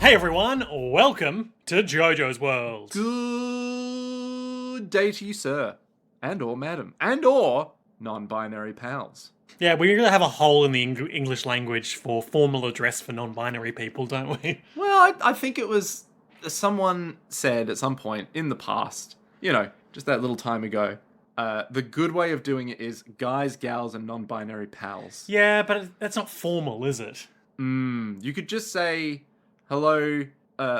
Hey everyone, welcome to JoJo's World. Good day to you, sir. And or madam. And or non-binary pals. Yeah, we're going to have a hole in the English language for formal address for non-binary people, don't we? Well, I think it was... Someone said at some point in the past, just that little time ago, the good way of doing it is guys, gals, and non-binary pals. Yeah, but that's not formal, is it? You could just say, hello,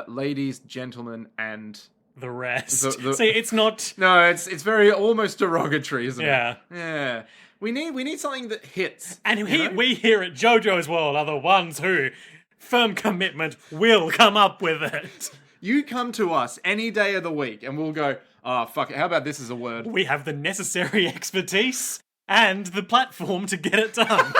ladies, gentlemen, and... The rest. The- See, it's not... No, it's very almost derogatory, isn't Yeah. it? Yeah. We need something that hits. And we here at JoJo's World are the ones who, firm commitment, will come up with it. You come to us any day of the week and we'll go, oh, fuck it, how about this as a word? We have the necessary expertise and the platform to get it done.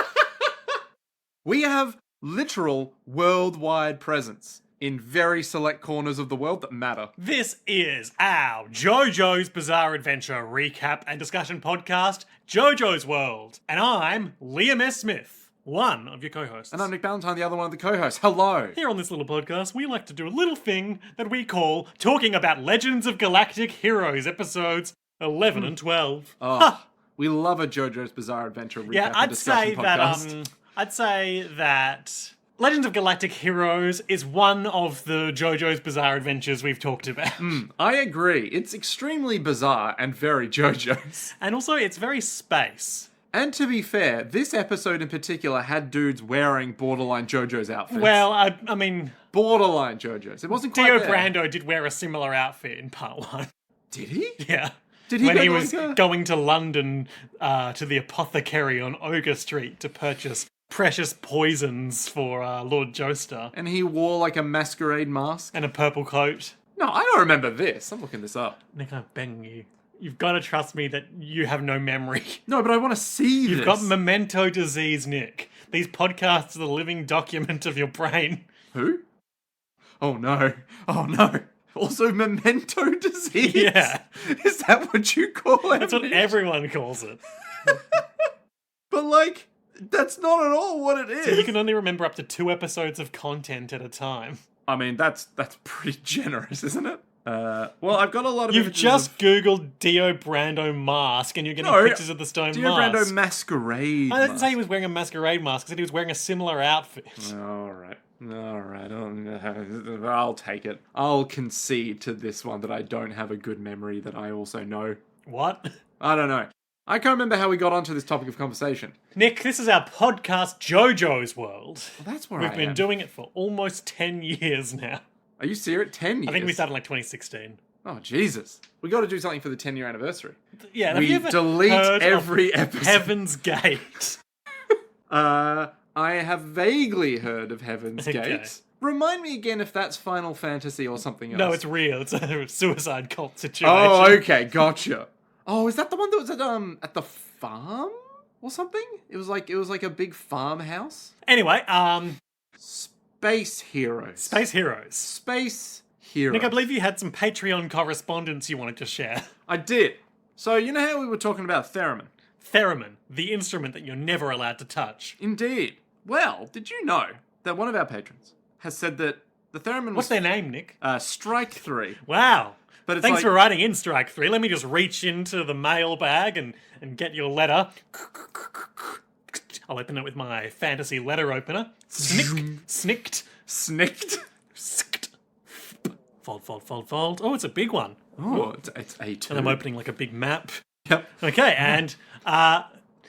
We have literal worldwide presence in very select corners of the world that matter. This is our JoJo's Bizarre Adventure recap and discussion podcast, JoJo's World. And I'm Liam S. Smith, one of your co-hosts. And I'm Nick Ballantyne, the other one of the co-hosts. Hello. Here on this little podcast, we like to do a little thing that we call Talking About Legends of Galactic Heroes, episodes 11 and 12. Oh, we love a JoJo's Bizarre Adventure recap and I'd discussion say podcast. I'd say that Legends of Galactic Heroes is one of the JoJo's Bizarre Adventures we've talked about. I agree. It's extremely bizarre and very JoJo's. And also, it's very space. And to be fair, this episode in particular had dudes wearing borderline JoJo's outfits. Well, I mean, Borderline JoJo's. It wasn't quite Dio there. Brando did wear a similar outfit in part one. Did he? Yeah. Did he when go he to was like a- going to London to the apothecary on Ogre Street to purchase precious poisons for Lord Joestar. And he wore like a masquerade mask? And a purple coat. No, I don't remember this. I'm looking this up. Nick, I'm begging you. You've got to trust me that you have no memory. No, but I want to see this. You've got memento disease, Nick. These podcasts are the living document of your brain. Who? Oh no. Oh no. Also memento disease? Yeah. Is that what you call it? That's what everyone calls it. But like, that's not at all what it is. So you can only remember up to 2 episodes of content at a time. I mean, that's pretty generous, isn't it? Well, I've got a lot of You've images just of Googled Dio Brando mask and you're getting No, pictures of the stone Dio mask. Brando masquerade I didn't mask. say he was wearing a masquerade mask. I said he was wearing a similar outfit. Alright. I'll take it. I'll concede to this one that I don't have a good memory that I also know. What? I don't know. I can't remember how we got onto this topic of conversation. Nick, this is our podcast, JoJo's World. Well, that's where We've I been am. doing it for almost 10 years now. Are you serious? 10 years? I think we started in like 2016. Oh, Jesus. We got to do something for the 10-year anniversary. Yeah, have We you ever delete heard every of episode. Heaven's Gate? I have vaguely heard of Heaven's Okay. Gate. Remind me again if that's Final Fantasy or something else. No, it's real. It's a suicide cult situation. Oh, okay, gotcha. Oh, is that the one that was at the farm or something? It was like a big farmhouse. Anyway, Space Heroes. Space Heroes. Space Heroes. Nick, I believe you had some Patreon correspondence you wanted to share. I did. So you know how we were talking about theremin? Theremin, the instrument that you're never allowed to touch. Indeed. Well, did you know that one of our patrons has said that the theremin was What's their name, Nick? Strike 3. Wow. But it's Thanks like- for writing in Strike 3. Let me just reach into the mail bag and get your letter. I'll open it with my fantasy letter opener. Snicked. Snicked. Fold. Oh, it's a big one. Oh, it's A2. And I'm opening like a big map. Yep. Okay, and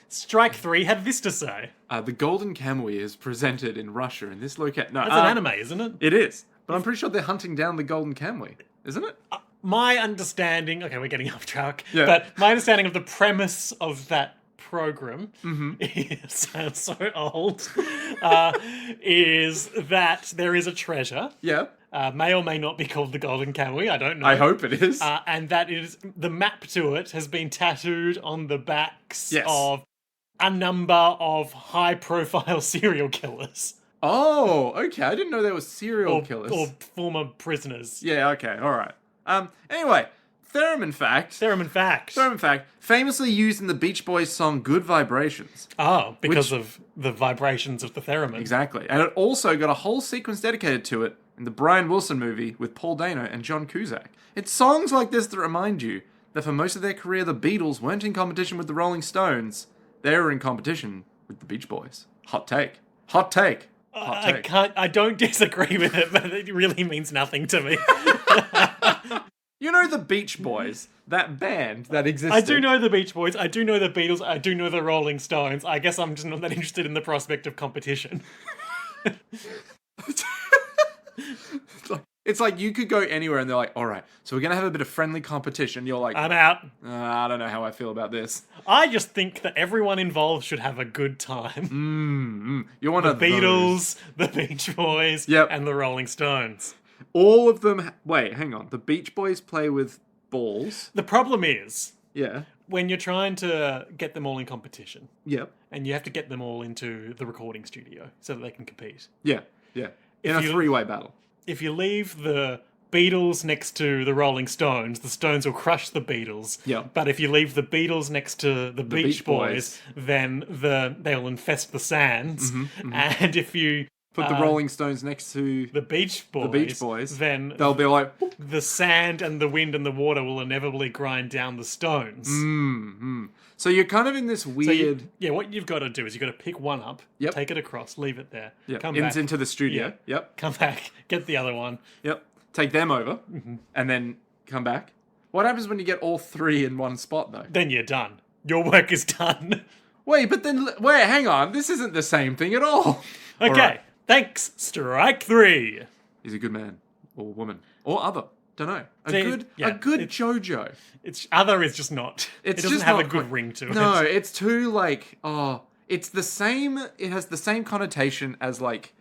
Strike 3 had this to say. The Golden Kamui is presented in Russia in this location. No, That's an anime, isn't it? It is. But I'm pretty sure they're hunting down the Golden Kamui, isn't it? My understanding, okay, we're getting off track, Yeah. but my understanding of the premise of that program sounds so old, is that there is a treasure, Yeah. may or may not be called the Golden Kamui, I don't know. I hope it is. And that is, the map to it has been tattooed on the backs Yes. of a number of high-profile serial killers. Oh, okay. I didn't know there were serial killers. Or former prisoners. Yeah, okay. All right. Anyway, theremin fact. Theremin fact. Theremin fact. Famously used in the Beach Boys song Good Vibrations. Oh, because of the vibrations of the theremin. Exactly. And it also got a whole sequence dedicated to it in the Brian Wilson movie with Paul Dano and John Cusack. It's songs like this that remind you that for most of their career, the Beatles weren't in competition with the Rolling Stones. They were in competition with the Beach Boys. Hot take. Hot take. Hot take. I don't disagree with it, but it really means nothing to me. You know the Beach Boys, that band that existed. I do know the Beach Boys, I do know the Beatles, I do know the Rolling Stones. I guess I'm just not that interested in the prospect of competition. It's like you could go anywhere and they're like, all right, so we're going to have a bit of friendly competition. You're like, I'm out. I don't know how I feel about this. I just think that everyone involved should have a good time. You're one The of those. Beatles, the Beach Boys, Yep. and the Rolling Stones. All of them. Wait, hang on. The Beach Boys play with balls. The problem is, Yeah. when you're trying to get them all in competition, Yep. and you have to get them all into the recording studio so that they can compete. Yeah. Yeah. In a you- three-way battle. If you leave the Beatles next to the Rolling Stones, the Stones will crush the Beatles. Yeah. But if you leave the Beatles next to the Beach Beach Boys, then they'll infest the sands. And if you Put the Rolling Stones next to the Beach Boys, then they'll be like, the sand and the wind and the water will inevitably grind down the Stones. So you're kind of in this So weird. what you've got to do is you've got to pick one up, Yep. take it across, leave it there, Yep. come back, Into the studio. Yeah. Yep. come back, get the other one. Yep. Take them over, and then come back. What happens when you get all three in one spot, though? Then you're done. Your work is done. Wait, hang on. This isn't the same thing at all. Okay, All right. thanks. Strike three. He's a good man, or woman, or other. Don't know. A See, good yeah, JoJo. It's other is just not. It's it doesn't just have a not good quite- ring to it. No, it's too like it's the same. It has the same connotation as like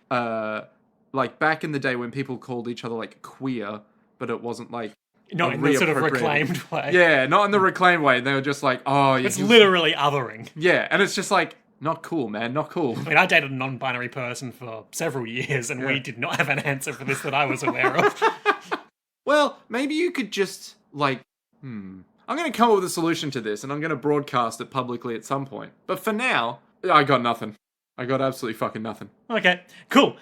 back in the day when people called each other like queer, but it wasn't like Not a in the sort of reappropriated- reclaimed way. Yeah, not in the reclaimed way. They were just like, It's literally othering. yeah, and it's just like not cool, man, not cool. I mean, I dated a non-binary person for several years, and we did not have an answer for this that I was aware of. Well, maybe you could just like, I'm going to come up with a solution to this, and I'm going to broadcast it publicly at some point. But for now, I got nothing. I got absolutely fucking nothing. Okay, cool.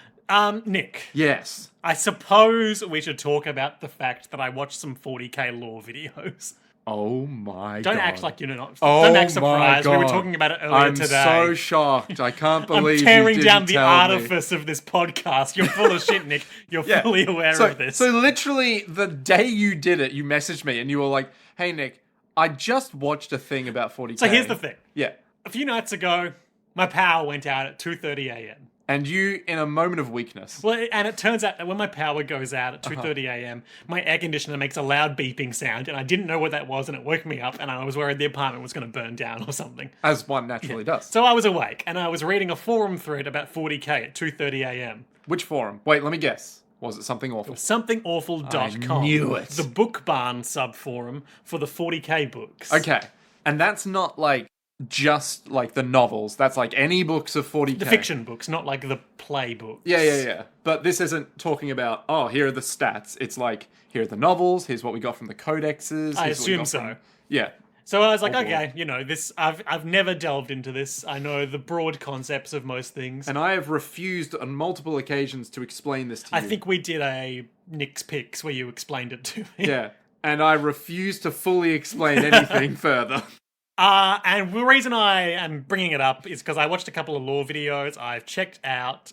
Nick, Yes. I suppose we should talk about the fact that I watched some 40k lore videos. Oh my god. Don't act like you're not. Oh Don't act my surprised. We were God. talking about it earlier I'm today. so shocked. I can't believe I'm tearing you down didn't the tell me. artifice of this podcast. You're full of shit, Nick. You're fully aware of this. So literally the day you did it, you messaged me and you were like, "Hey Nick, I just watched a thing about 40k." So here's the thing. Yeah. A few nights ago, my power went out at 2:30 a.m. And you, in a moment of weakness. Well, and it turns out that when my power goes out at 2:30 a.m., my air conditioner makes a loud beeping sound, and I didn't know what that was, and it woke me up, and I was worried the apartment was going to burn down or something. As one naturally does. So I was awake, and I was reading a forum thread about 40k at 2:30 a.m. Which forum? Wait, let me guess. Was it something awful? Somethingawful.com. I knew it. The book barn sub-forum for the 40k books. Okay. And that's not like just like the novels. That's like any books of 40k. The fiction books, not like the play books. Yeah. But this isn't talking about, oh, here are the stats. It's like, here are the novels, here's what we got from the codexes. I here's what we assume got so. from- Yeah. So I was like, Oh, boy. okay, you know, this I've never delved into this. I know the broad concepts of most things. And I have refused on multiple occasions to explain this to you. I think we did a Nick's Picks where you explained it to me. Yeah. And I refuse to fully explain anything further. And the reason I am bringing it up is because I watched a couple of lore videos. I've checked out,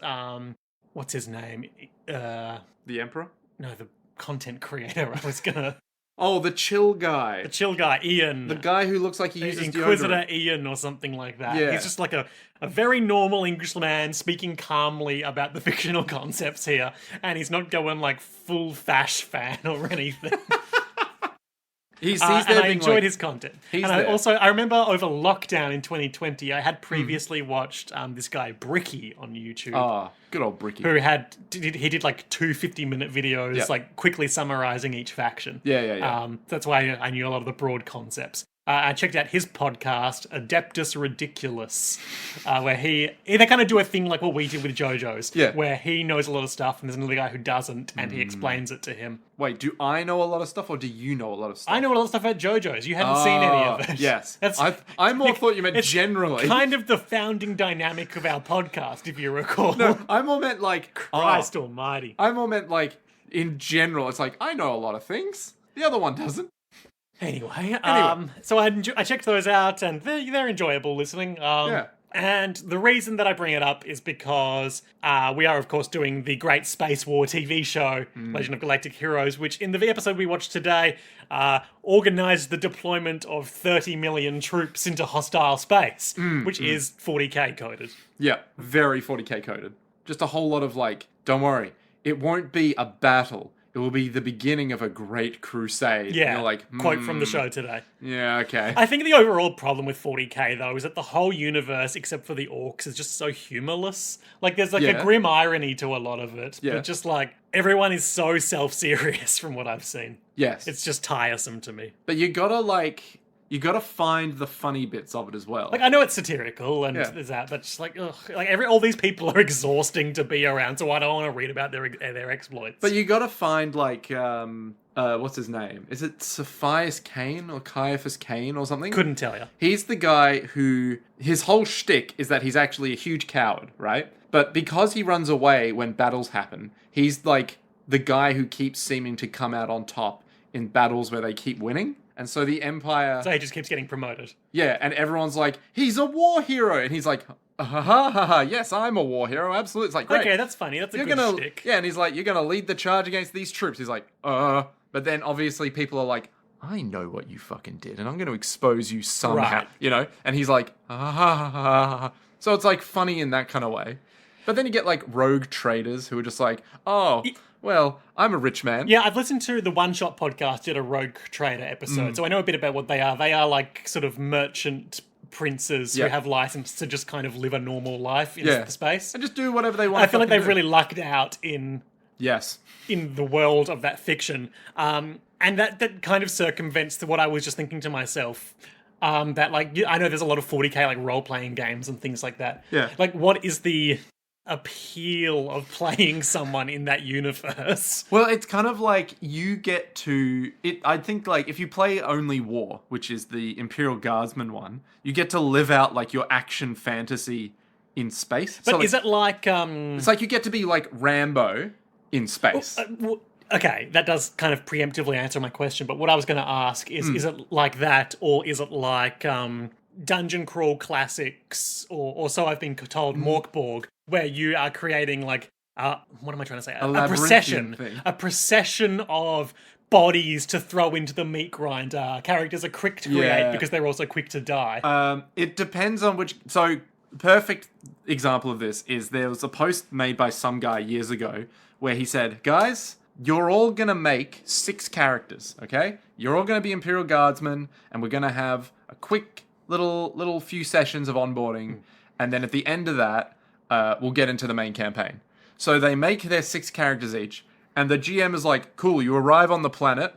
what's his name? The Emperor? No, the content creator. I was gonna... Oh, the chill guy. The chill guy, Ian. The guy who looks like he uses Inquisitor deodorant. Ian or something like that. Yeah. He's just like a very normal Englishman speaking calmly about the fictional concepts here, and he's not going like full Fash fan or anything. He's And there I being enjoyed like, his content. he's And there. I remember over lockdown in 2020, I had previously watched this guy Bricky on YouTube. Ah, good old Bricky. Who he did like two 50-minute videos, Yeah. like quickly summarizing each faction. Yeah. That's why I knew a lot of the broad concepts. I checked out his podcast, Adeptus Ridiculous, where they kind of do a thing like what we did with JoJo's, where he knows a lot of stuff and there's another guy who doesn't, and he explains it to him. Wait, do I know a lot of stuff, or do you know a lot of stuff? I know a lot of stuff about JoJo's. You hadn't seen any of it. Yes. I more thought you meant generally. Kind of the founding dynamic of our podcast, if you recall. No, I more meant like... Christ almighty. I more meant like, in general, it's like, I know a lot of things. The other one doesn't. Anyway, so I checked those out, and they're enjoyable listening. And the reason that I bring it up is because we are, of course, doing the great Space War TV show, Legend of Galactic Heroes, which in the episode we watched today organised the deployment of 30 million troops into hostile space, which is 40k coded. Yeah, very 40k coded. Just a whole lot of like, don't worry, it won't be a battle. It will be the beginning of a great crusade. Yeah, and you're like, quote from the show today. Yeah, okay. I think the overall problem with 40k, though, is that the whole universe, except for the orcs, is just so humorless. Like, there's like a grim irony to a lot of it. Yeah. But just like, everyone is so self-serious from what I've seen. Yes. It's just tiresome to me. But you gotta find the funny bits of it as well. Like, I know it's satirical and there's that, but just like, ugh, like all these people are exhausting to be around, so I don't want to read about their exploits. But you gotta find like, what's his name? Is it Cephius Cain or Caiaphas Cain or something? Couldn't tell you. He's the guy who, his whole shtick is that he's actually a huge coward, right? But because he runs away when battles happen, he's like the guy who keeps seeming to come out on top in battles where they keep winning. And so the Empire... So he just keeps getting promoted. Yeah, and everyone's like, he's a war hero! And he's like, yes, I'm a war hero, absolutely. It's like, great. Okay, that's funny. That's a good shtick. Yeah, and he's like, you're gonna lead the charge against these troops. He's like, But then obviously people are like, I know what you fucking did, and I'm gonna expose you somehow. Right. You know? And he's like, So it's like funny in that kind of way. But then you get like rogue traders who are just like, well, I'm a rich man. Yeah, I've listened to the One Shot podcast, did a Rogue Trader episode, so I know a bit about what they are. They are like sort of merchant princes who have license to just kind of live a normal life in space. And just do whatever they want. I feel like they've really lucked out in the world of that fiction. And that kind of circumvents what I was just thinking to myself. That like, I know there's a lot of 40k like role-playing games and things like that. Yeah. Like, what is the appeal of playing someone in that universe? Well, it's kind of like you get to it. I think like if you play only War, which is the Imperial Guardsman one, you get to live out like your action fantasy in space. But so, is it like it's like you get to be like Rambo in space. Okay, that does kind of preemptively answer my question, but what I was going to ask is it like that, or is it like Dungeon Crawl Classics, or so I've been told, Morkborg, where you are creating like, what am I trying to say? A procession of bodies to throw into the meat grinder. Characters are quick to create because they're also quick to die. It depends on which... So, perfect example of this is there was a post made by some guy years ago where he said, guys, you're all going to make 6 characters, okay? You're all going to be Imperial Guardsmen, and we're going to have a quick little few sessions of onboarding, and then at the end of that, we'll get into the main campaign. So they make their 6 characters each, and the GM is like, cool, you arrive on the planet,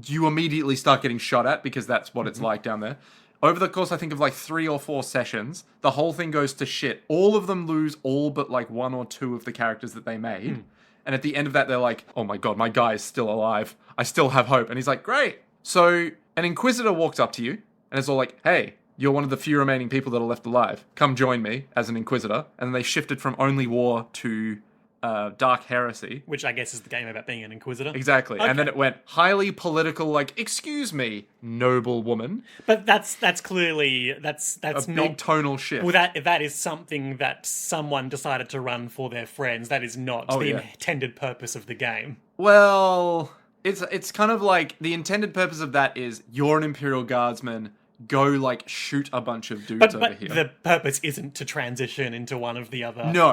you immediately start getting shot at, because that's what it's like down there. Over the course, I think, of like 3 or 4 sessions, the whole thing goes to shit. All of them lose all but like 1 or 2 of the characters that they made. And at the end of that, they're like, oh my god, my guy is still alive. I still have hope. And he's like, great. So an Inquisitor walks up to you, and it's all like, hey, you're one of the few remaining people that are left alive. Come join me as an Inquisitor. And then they shifted from Only War to Dark Heresy. Which I guess is the game about being an Inquisitor. Exactly. Okay. And then it went highly political, like, excuse me, noble woman. But that's clearly, that's a not... big tonal shift. Well, that is something that someone decided to run for their friends. That is not the intended purpose of the game. Well, it's kind of like, the intended purpose of that is, you're an Imperial Guardsman, go, like, shoot a bunch of dudes over here. But the purpose isn't to transition into one of the other No,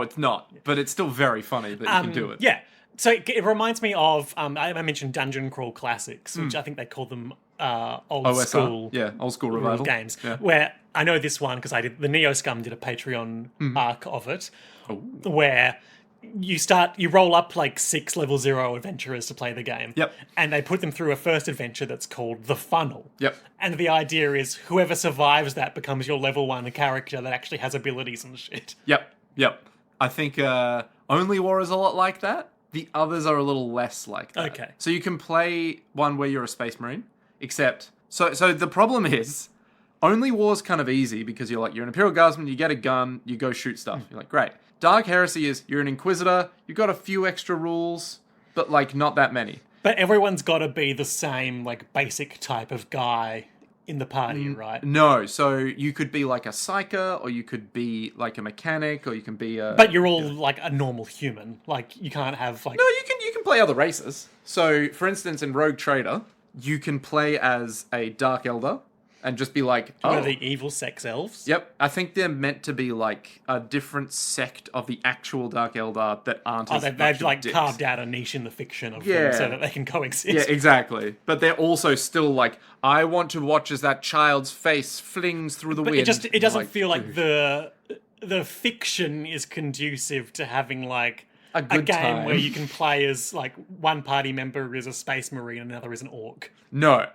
it's not. But it's still very funny that you can do it. Yeah. So it reminds me of, I mentioned Dungeon Crawl Classics, which I think they call them old school revival games, where I know this one because the Neo Scum did a Patreon arc of it, where you roll up like 6 level 0 adventurers to play the game. Yep. And they put them through a first adventure that's called The Funnel. Yep. And the idea is whoever survives that becomes your level 1 character that actually has abilities and shit. Yep. I think Only War is a lot like that. The others are a little less like that. Okay. So you can play one where you're a space marine, except... So the problem is, Only War's kind of easy because you're an Imperial Guardsman, you get a gun, you go shoot stuff. You're like, great. Dark Heresy is, you're an Inquisitor, you've got a few extra rules, but, like, not that many. But everyone's got to be the same, like, basic type of guy in the party, right? No, so you could be, like, a Psyker, or you could be, like, a mechanic, or you can be a... But you're all, like, a normal human. Like, you can't have, like... No, you can play other races. So, for instance, in Rogue Trader, you can play as a Dark Elder, and just be like, One of the evil sex elves? Yep, I think they're meant to be like a different sect of the actual Dark Eldar that aren't as They've like dicks. carved out a niche in the fiction of them so that they can coexist. Yeah, exactly. But they're also still like, I want to watch as that child's face flings through the wind. It doesn't feel like the fiction is conducive to having like a good game time. where you can play as like one party member is a space marine and another is an orc. No.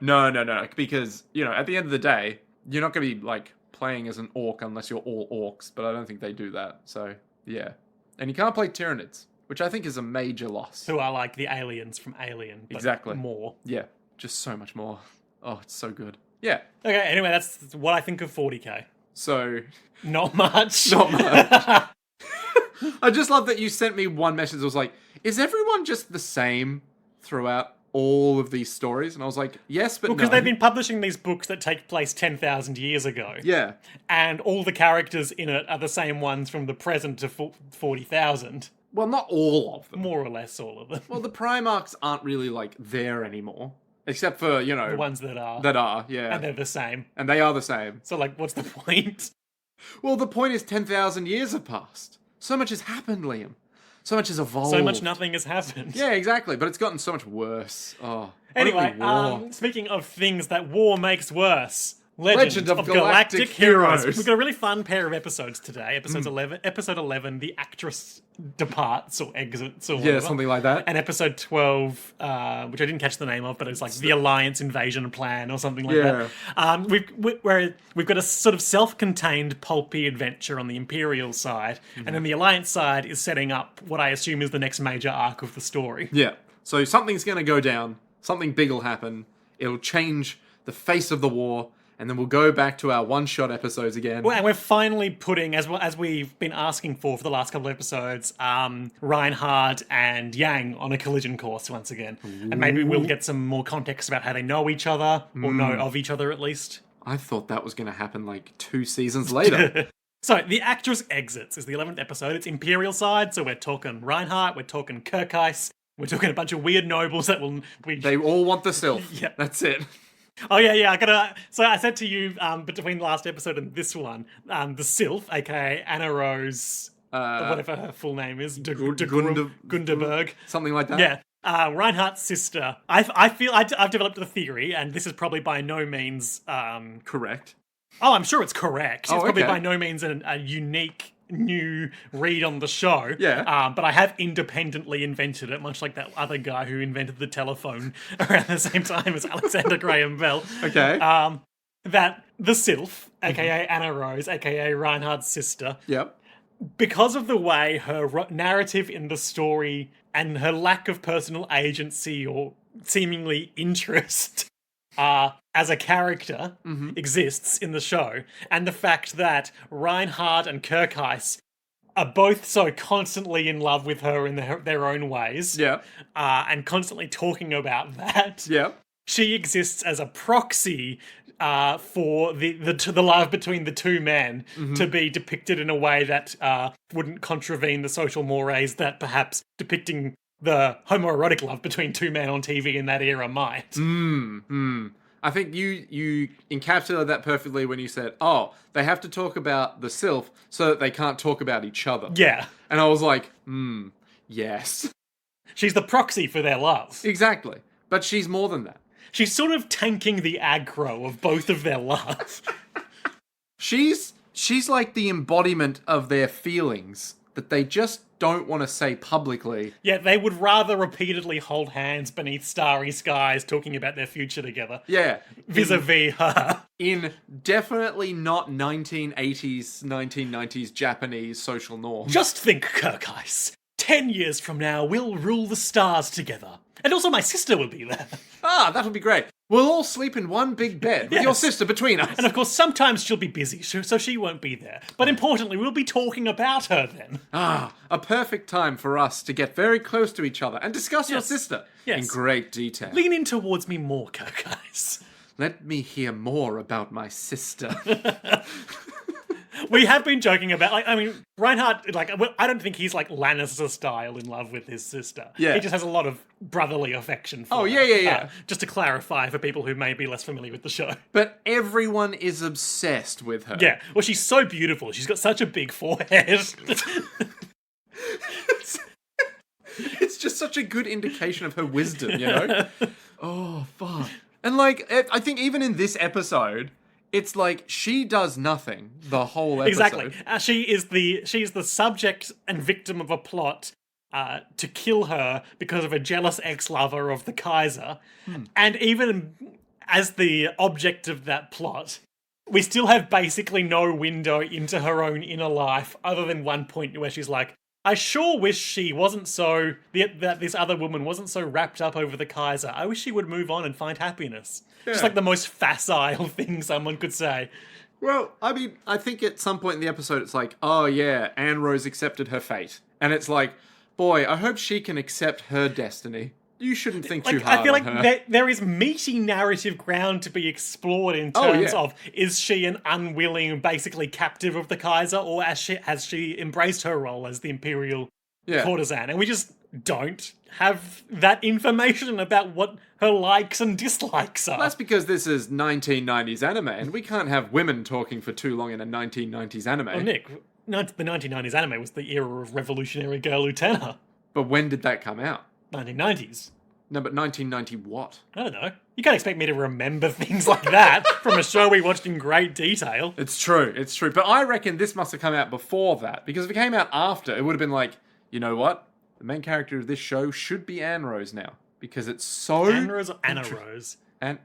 Because, at the end of the day, you're not going to be, like, playing as an orc unless you're all orcs, but I don't think they do that. So, yeah. And you can't play Tyranids, which I think is a major loss. Who are like the aliens from Alien, but Exactly. more. Yeah, just so much more. Oh, it's so good. Yeah. Okay, anyway, that's what I think of 40k. So... Not much. Not much. I just love that you sent me one message that was like, is everyone just the same throughout all of these stories? And I was like, yes, but Because no. they've been publishing these books that take place 10,000 years ago. Yeah. And all the characters in it are the same ones from the present to 40,000. Well, not all of them. More or less all of them. Well, the Primarchs aren't really, like, there anymore. Except for, The ones that are. That are, yeah. And they're the same. And they are the same. So, like, what's the point? Well, the point is 10,000 years have passed. So much has happened, Liam. So much has evolved. So much nothing has happened. Yeah, exactly. But it's gotten so much worse. Oh. Anyway, war. speaking of things that war makes worse, Legend of Galactic Heroes. We've got a really fun pair of episodes today. Episode 11, the actress departs or exits or whatever. Yeah, something like that. And episode 12, which I didn't catch the name of, but it's like the Alliance Invasion Plan or something like that. We've got a sort of self-contained pulpy adventure on the Imperial side, and then the Alliance side is setting up what I assume is the next major arc of the story. Yeah. So something's going to go down. Something big will happen. It'll change the face of the war. And then we'll go back to our one-shot episodes again. Well, and we're finally putting, as we've been asking for the last couple of episodes, Reinhardt and Yang on a collision course once again. Ooh. And maybe we'll get some more context about how they know each other, or know of each other at least. I thought that was going to happen like 2 seasons later. So, the actress exits is the 11th episode. It's Imperial side, so we're talking Reinhardt, we're talking Kirkheis, we're talking a bunch of weird nobles that will... They all want the Sylph. Yeah. That's it. Oh, yeah. So I said to you, between the last episode and this one, the Sylph, aka Anna Rose, whatever her full name is, Gunderberg. Something like that? Yeah. Reinhardt's sister. I feel I've developed a theory, and this is probably by no means... correct. Oh, I'm sure it's correct. It's probably okay. by no means a unique new read on the show. Yeah. But I have independently invented it, much like that other guy who invented the telephone around the same time as Alexander Graham Bell. Okay. That the Sylph, aka Anna Rose, aka Reinhardt's sister, Yep. because of the way her narrative in the story and her lack of personal agency or seemingly interest as a character exists in the show, and the fact that Reinhardt and Kirkheis are both so constantly in love with her in their own ways, and constantly talking about that, she exists as a proxy for the love between the two men to be depicted in a way that wouldn't contravene the social mores that perhaps depicting the homoerotic love between two men on TV in that era might. I think you encapsulated that perfectly when you said, oh, they have to talk about the Sylph so that they can't talk about each other. Yeah. And I was like, yes. She's the proxy for their love. Exactly. But she's more than that. She's sort of tanking the aggro of both of their love. She's like the embodiment of their feelings that they just don't want to say publicly. Yeah, they would rather repeatedly hold hands beneath starry skies talking about their future together. Yeah. Vis-a-vis her. In definitely not 1980s, 1990s Japanese social norms. Just think, Kirkheis. 10 years from now, we'll rule the stars together. And also my sister will be there. Ah, that'll be great. We'll all sleep in one big bed with your sister between us. And of course, sometimes she'll be busy, so she won't be there. But importantly, we'll be talking about her then. Ah, a perfect time for us to get very close to each other and discuss your sister in great detail. Lean in towards me more, Kirkheis. Let me hear more about my sister. We have been joking about, Reinhardt, I don't think he's Lannister style in love with his sister. Yeah. He just has a lot of brotherly affection for her. Yeah. Just to clarify for people who may be less familiar with the show. But everyone is obsessed with her. Yeah, well, she's so beautiful. She's got such a big forehead. It's just such a good indication of her wisdom, you know? Oh, fuck. And, I think even in this episode, it's she does nothing the whole episode. Exactly. She is the subject and victim of a plot to kill her because of a jealous ex-lover of the Kaiser. And even as the object of that plot, we still have basically no window into her own inner life other than one point where she's like, I sure wish she wasn't that this other woman wasn't so wrapped up over the Kaiser. I wish she would move on and find happiness. Yeah. Just the most facile thing someone could say. Well, I think at some point in the episode it's oh yeah, Anne Rose accepted her fate. And it's boy, I hope she can accept her destiny. You shouldn't think too hard on her. I feel there is meaty narrative ground to be explored in terms of, is she an unwilling, basically captive of the Kaiser, or has she embraced her role as the imperial courtesan? And we just don't have that information about what her likes and dislikes are. That's because this is 1990s anime, and we can't have women talking for too long in a 1990s anime. Well, Nick, the 1990s anime was the era of Revolutionary Girl Utena. But when did that come out? 1990s. No, but 1990 what? I don't know. You can't expect me to remember things like that from a show we watched in great detail. It's true. But I reckon this must have come out before that, because if it came out after, it would have been you know what? The main character of this show should be Anne Rose now, because it's so... Anne Rose or Anna Rose? And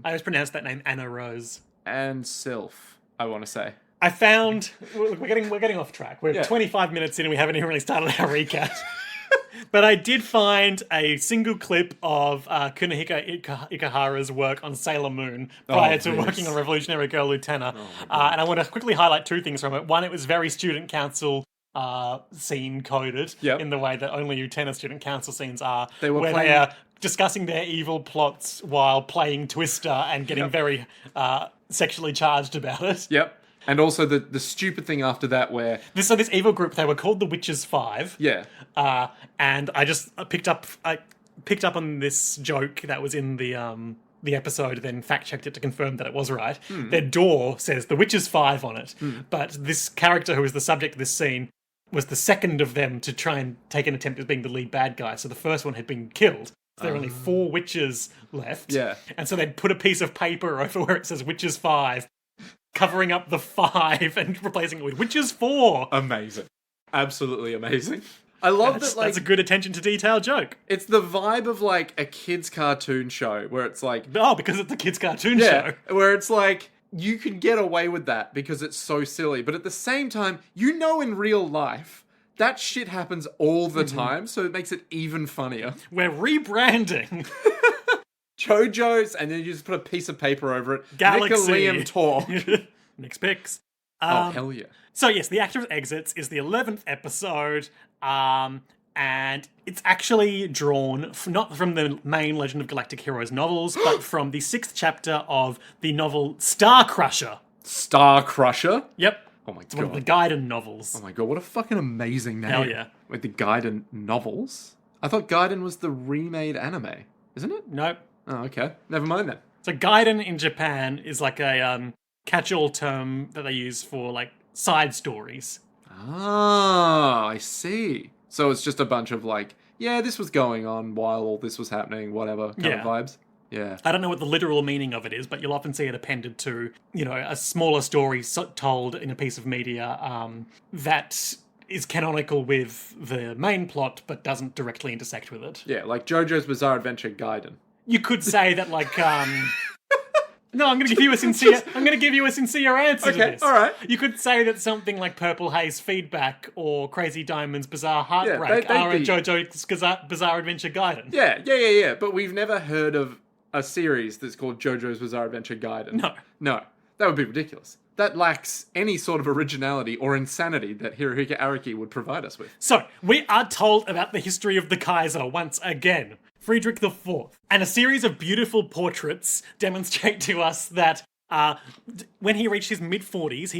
I always pronounce that name Anna Rose. And Sylph, I want to say. I found... We're getting off track. We're 25 minutes in and we haven't even really started our recap. But I did find a single clip of Kunihiko Ikahara's work on Sailor Moon prior to working on Revolutionary Girl Utena. And I want to quickly highlight two things from it. One, it was very student council scene coded in the way that only Utena student council scenes are. They are discussing their evil plots while playing Twister and getting very sexually charged about it. Yep. And also the stupid thing after that where... This evil group, they were called the Witches 5. Yeah. And I just picked up on this joke that was in the episode, then fact-checked it to confirm that it was right. Their door says the Witches 5 on it. But this character who was the subject of this scene was the second of them to try and take an attempt at being the lead bad guy. So the first one had been killed. So there are only 4 witches left. Yeah. And so they'd put a piece of paper over where it says Witches 5, covering up the 5 and replacing it with Witches 4. Amazing. Absolutely amazing. I love that, that's a good attention to detail joke. It's the vibe of, a kid's cartoon show, where it's Oh, because it's a kid's cartoon show. Where it's you can get away with that because it's so silly. But at the same time, in real life, that shit happens all the time, so it makes it even funnier. We're rebranding. JoJo's, and then you just put a piece of paper over it. Galaxy. Nick and Liam talk. Nick's picks. Oh, hell yeah. So yes, The Actress Exits is the 11th episode, and it's actually drawn not from the main Legend of Galactic Heroes novels, but from the 6th chapter of the novel Star Crusher. Star Crusher? Yep. Oh my god. It's one of the Gaiden novels. Oh my god, what a fucking amazing name. Hell yeah. Wait, the Gaiden novels? I thought Gaiden was the remade anime, isn't it? Nope. Oh, okay. Never mind then. So Gaiden in Japan is a catch-all term that they use for side stories. Ah, I see. So it's just a bunch of this was going on while all this was happening, whatever kind of vibes. Yeah. I don't know what the literal meaning of it is, but you'll often see it appended to, a smaller story told in a piece of media that is canonical with the main plot, but doesn't directly intersect with it. Yeah, like JoJo's Bizarre Adventure Gaiden. You could say that, like, no, I'm going to give you a sincere. I'm going to give you a sincere answer to this. All right. You could say that something like Purple Haze Feedback or Crazy Diamond's Bizarre Heartbreak they'd are a be- JoJo's Bizarre Adventure Gaiden. Yeah. But we've never heard of a series that's called JoJo's Bizarre Adventure Gaiden. No. That would be ridiculous. That lacks any sort of originality or insanity that Hirohiko Araki would provide us with. So, we are told about the history of the Kaiser once again. Friedrich IV. And a series of beautiful portraits demonstrate to us that when he reached his mid-40s,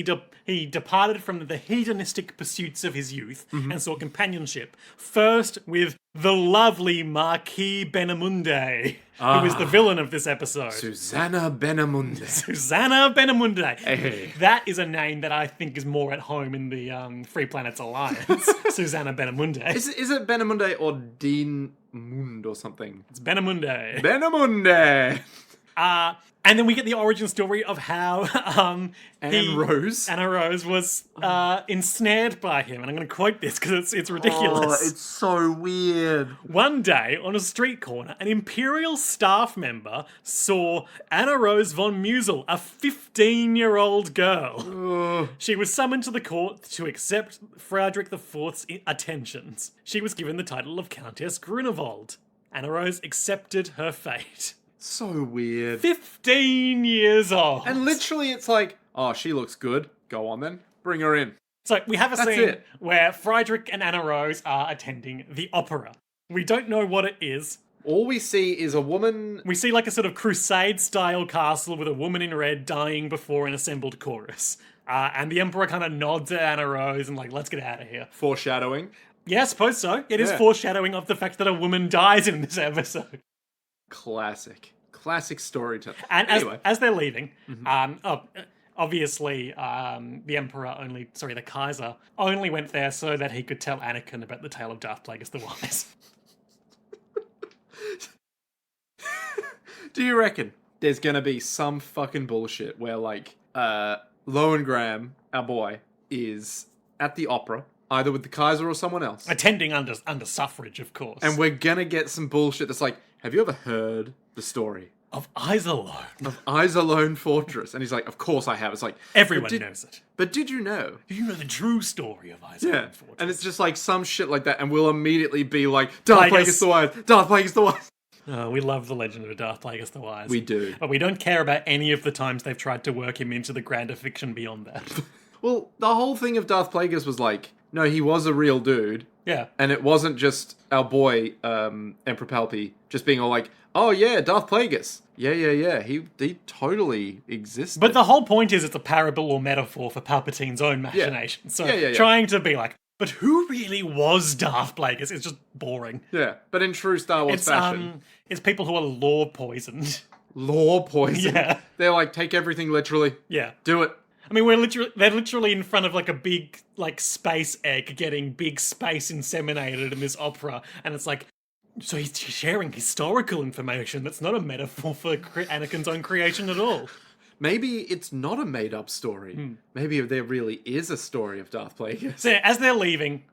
he departed from the hedonistic pursuits of his youth and sought companionship. First with the lovely Marquis Benemunde, who is the villain of this episode. Susanna Benemunde. Susanna Benemunde. Hey. That is a name that I think is more at home in the Free Planets Alliance. Susanna Benemunde. Is it Benemunde or Dean Mund or something? It's Benemunde. Benemunde! And then we get the origin story of how Anna Rose was ensnared by him. And I'm going to quote this because it's ridiculous. Oh, it's so weird. One day, on a street corner, an Imperial staff member saw Anna Rose von Musel, a 15-year-old girl. She was summoned to the court to accept Friedrich IV's attentions. She was given the title of Countess Grunewald. Anna Rose accepted her fate. So weird. 15 years old. And literally it's like, oh, she looks good. Go on then. Bring her in. So we have a That's scene it. where Friedrich and Anna Rose are attending the opera. We don't know what it is. All we see is a woman... We see like a sort of crusade-style castle with a woman in red dying before an assembled chorus. And the Emperor kind of nods at Anna Rose and like, let's get out of here. Foreshadowing. Yeah, I suppose so. It is Yeah. foreshadowing of the fact that a woman dies in this episode. Classic storytelling. And anyway. as they're leaving, obviously the Kaiser only went there so that he could tell Anakin about the tale of Darth Plagueis the Wise. Do you reckon there's gonna be some fucking bullshit where like Lowen Graham, our boy, is at the opera, either with the Kaiser or someone else, Attending under suffrage, of course. and we're gonna get some bullshit that's like, have you ever heard the story of Iserlohn. of Iserlohn Fortress? And he's like, of course I have. It's like, Everyone knows it. But did you know? Do you know the true story of Iserlohn Yeah. Fortress? And it's just like some shit like that, and we'll immediately be like, Darth Plagueis. Plagueis the Wise, Darth Plagueis the Wise. We love the legend of Darth Plagueis the Wise. We do. But we don't care about any of the times they've tried to work him into the grander fiction beyond that. Well, the whole thing of Darth Plagueis was like, no, he was a real dude. Yeah. And it wasn't just our boy, Emperor Palpy, just being all like, oh yeah, Darth Plagueis. Yeah. He totally existed. But the whole point is it's a parable or metaphor for Palpatine's own machination. So Yeah. trying to be like, but who really was Darth Plagueis is just boring. Yeah, but in true Star Wars fashion. It's people who are law poisoned. Law poison. Yeah. They're like, take everything literally. Yeah. Do it. I mean, they're literally in front of like a big like space egg getting big space inseminated in this opera, and it's like, so he's sharing historical information that's not a metaphor for Anakin's own creation at all. Maybe it's not a made-up story. Maybe there really is a story of Darth Plagueis. So as they're leaving,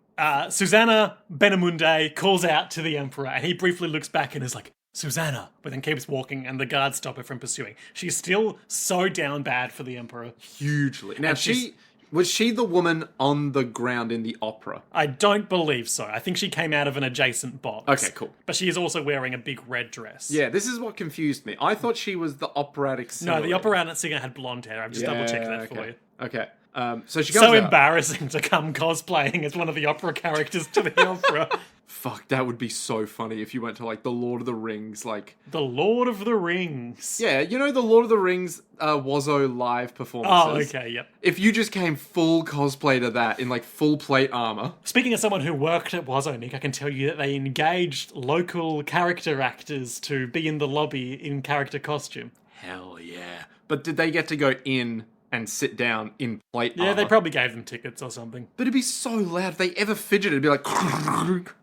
Susanna Benemunde calls out to the Emperor, and he briefly looks back and is like, Susanna, but then keeps walking, and the guards stop her from pursuing. She's still so down bad for the Emperor. Hugely. Now, she's- was she the woman on the ground in the opera? I don't believe so. I think she came out of an adjacent box. Okay, cool. But she is also wearing a big red dress. Yeah, this is what confused me. I thought she was the operatic singer. No, the operatic singer had blonde hair. I've just double-checked that for you. Okay. So she comes So out. embarrassing to come cosplaying as one of the opera characters to the opera. Fuck, that would be so funny if you went to, like, the Lord of the Rings, like... The Lord of the Rings. Yeah, you know the Lord of the Rings Wazzo live performances? Oh, okay, yep. If you just came full cosplay to that in, like, full plate armor... Speaking of someone who worked at Wazzo, Nick, I can tell you that they engaged local character actors to be in the lobby in character costume. Hell yeah. But did they get to go in and sit down in plate armor? Yeah, they probably gave them tickets or something. But it'd be so loud. If they ever fidgeted, it'd be like...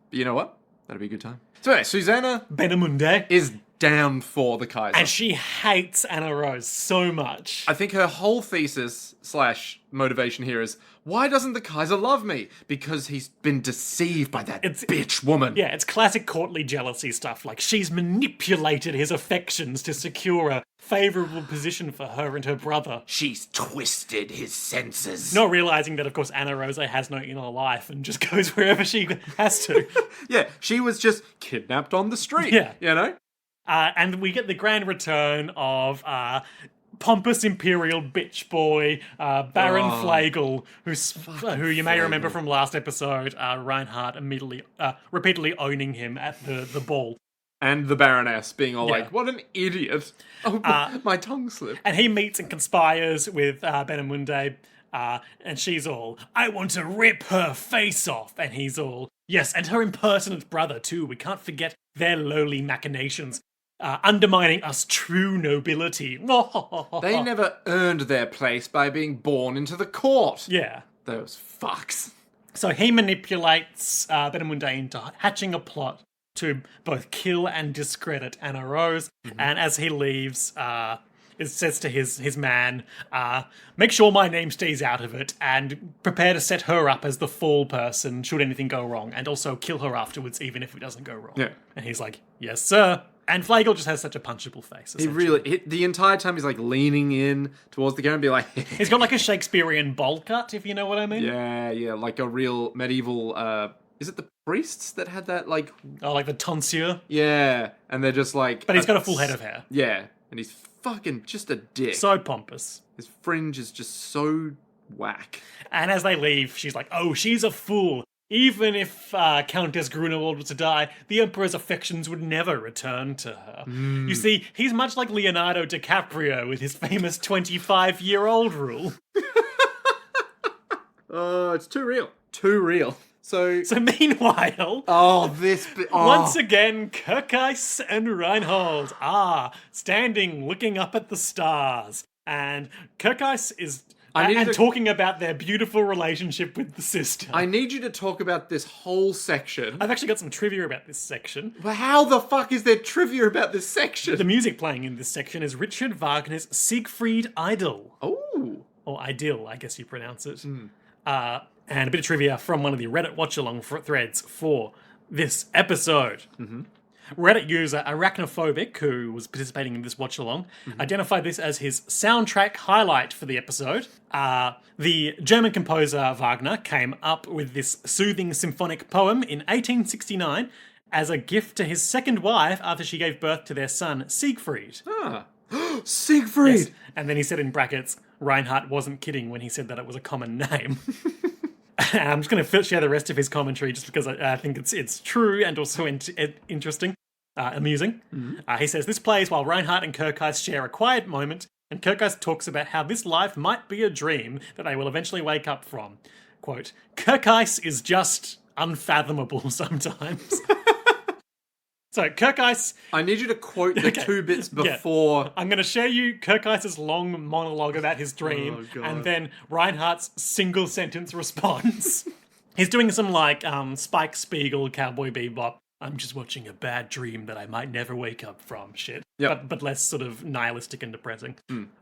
But you know what? That'd be a good time. So anyway, Susanna Benemunde is down for the Kaiser. And she hates Anna Rose so much. I think her whole thesis / motivation here is, why doesn't the Kaiser love me? Because he's been deceived by that bitch woman. Yeah, it's classic courtly jealousy stuff. Like, she's manipulated his affections to secure a favourable position for her and her brother. She's twisted his senses. Not realising that, of course, Anna Rose has no inner life and just goes wherever she has to. Yeah, she was just kidnapped on the street. Yeah. You know? And we get the grand return of pompous imperial bitch boy Baron Flagle, who you may remember from last episode. Reinhardt repeatedly owning him at the ball, and the Baroness being all like, "What an idiot!" Oh, my tongue slipped. And he meets and conspires with Benemunde, and she's all, "I want to rip her face off," and he's all, "Yes, and her impertinent brother too. We can't forget their lowly machinations." Undermining us true nobility. They never earned their place by being born into the court. Yeah. Those fucks. So he manipulates Benemunde into hatching a plot to both kill and discredit Anna Rose. Mm-hmm. And as he leaves, it says to his man, make sure my name stays out of it and prepare to set her up as the fall person should anything go wrong, and also kill her afterwards even if it doesn't go wrong. Yeah. And he's like, yes, sir. And Flagle just has such a punchable face. He really, the entire time he's like leaning in towards the camera and be like... He's got like a Shakespearean bowl cut, if you know what I mean. Yeah, like a real medieval, is it the priests that had that like... Oh, like the tonsure? Yeah, and they're just like... But he's got a full head of hair. Yeah, and he's fucking just a dick. So pompous. His fringe is just so whack. And as they leave, she's like, oh, she's a fool. Even if Countess Grunewald were to die, the Emperor's affections would never return to her. You see, he's much like Leonardo DiCaprio with his famous 25-year-old rule. Oh, it's too real. Too real. So meanwhile... Once again, Kirkis and Reinhold are standing looking up at the stars. And Kirkis is... talking about their beautiful relationship with the sister. I need you to talk about this whole section. I've actually got some trivia about this section. Well, how the fuck is there trivia about this section? The music playing in this section is Richard Wagner's Siegfried Idyll. Oh. Or Idyll, I guess you pronounce it. And a bit of trivia from one of the Reddit watch-along threads for this episode. Mm-hmm. Reddit user Arachnophobic, who was participating in this watch-along, identified this as his soundtrack highlight for the episode. The German composer Wagner came up with this soothing symphonic poem in 1869 as a gift to his second wife after she gave birth to their son, Siegfried. Siegfried! Yes. And then he said in brackets, Reinhardt wasn't kidding when he said that it was a common name. I'm just going to share the rest of his commentary just because I think it's true and also interesting, amusing. Mm-hmm. He says, this plays while Reinhardt and Kirkis share a quiet moment, and Kirkis talks about how this life might be a dream that they will eventually wake up from. Quote, Kirkis is just unfathomable sometimes. So, Kirkis... I need you to quote the 2 bits before... Yeah. I'm going to share you Kirkis's long monologue about his dream, and then Reinhardt's single-sentence response. He's doing some, like, Spike Spiegel, Cowboy Bebop, I'm just watching a bad dream that I might never wake up from shit. Yep. But less sort of nihilistic and depressing.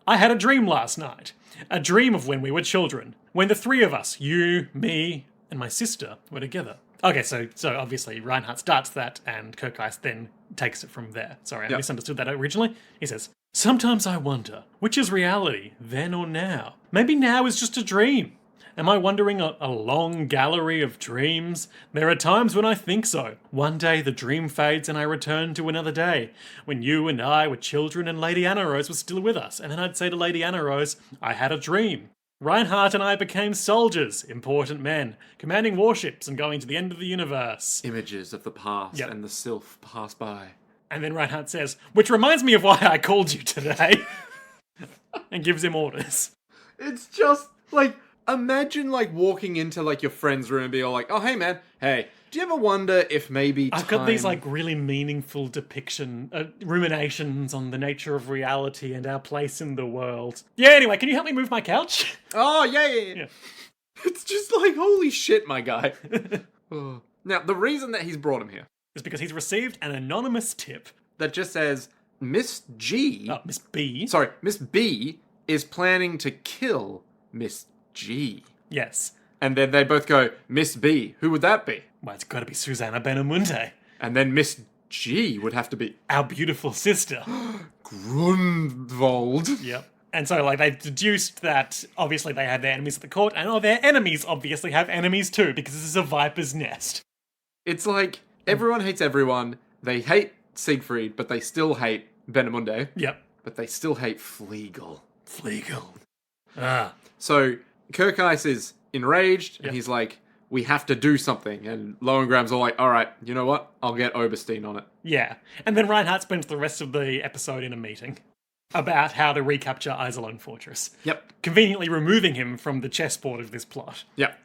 I had a dream last night. A dream of when we were children. When the 3 of us, you, me, and my sister, were together. Okay, so obviously Reinhardt starts that, and Kirkis then takes it from there. Sorry, I misunderstood that originally. He says, sometimes I wonder, which is reality, then or now? Maybe now is just a dream. Am I wandering a long gallery of dreams? There are times when I think so. One day the dream fades and I return to another day, when you and I were children and Lady Anna Rose was still with us, and then I'd say to Lady Anna Rose, I had a dream. Reinhardt and I became soldiers, important men, commanding warships and going to the end of the universe. Images of the past and the sylph pass by. And then Reinhardt says, which reminds me of why I called you today. And gives him orders. It's just, like, imagine, like, walking into, like, your friend's room and be all like, oh, hey, man, hey, do you ever wonder if maybe I've got these, like, really meaningful ruminations on the nature of reality and our place in the world. Yeah, anyway, can you help me move my couch? Oh, yeah. It's just like, holy shit, my guy. Now, the reason that he's brought him here is because he's received an anonymous tip that just says Miss G. Oh, Miss B. Sorry, Miss B is planning to kill Miss G. Yes. And then they both go, Miss B, who would that be? Well, it's got to be Susanna Benamunde, And then Miss G would have to be our beautiful sister. Grunwald. Yep. And so, like, they deduced that obviously they had their enemies at the court, and their enemies obviously have enemies too, because this is a viper's nest. It's like everyone hates everyone. They hate Siegfried, but they still hate Benamunde. Yep. But they still hate Flegel. Flegel. Ah. So Kirkheis is enraged, and he's like, we have to do something. And Lohengram's all like, all right, you know what? I'll get Oberstein on it. Yeah. And then Reinhardt spends the rest of the episode in a meeting about how to recapture Iserlohn Fortress. Yep. Conveniently removing him from the chessboard of this plot. Yep.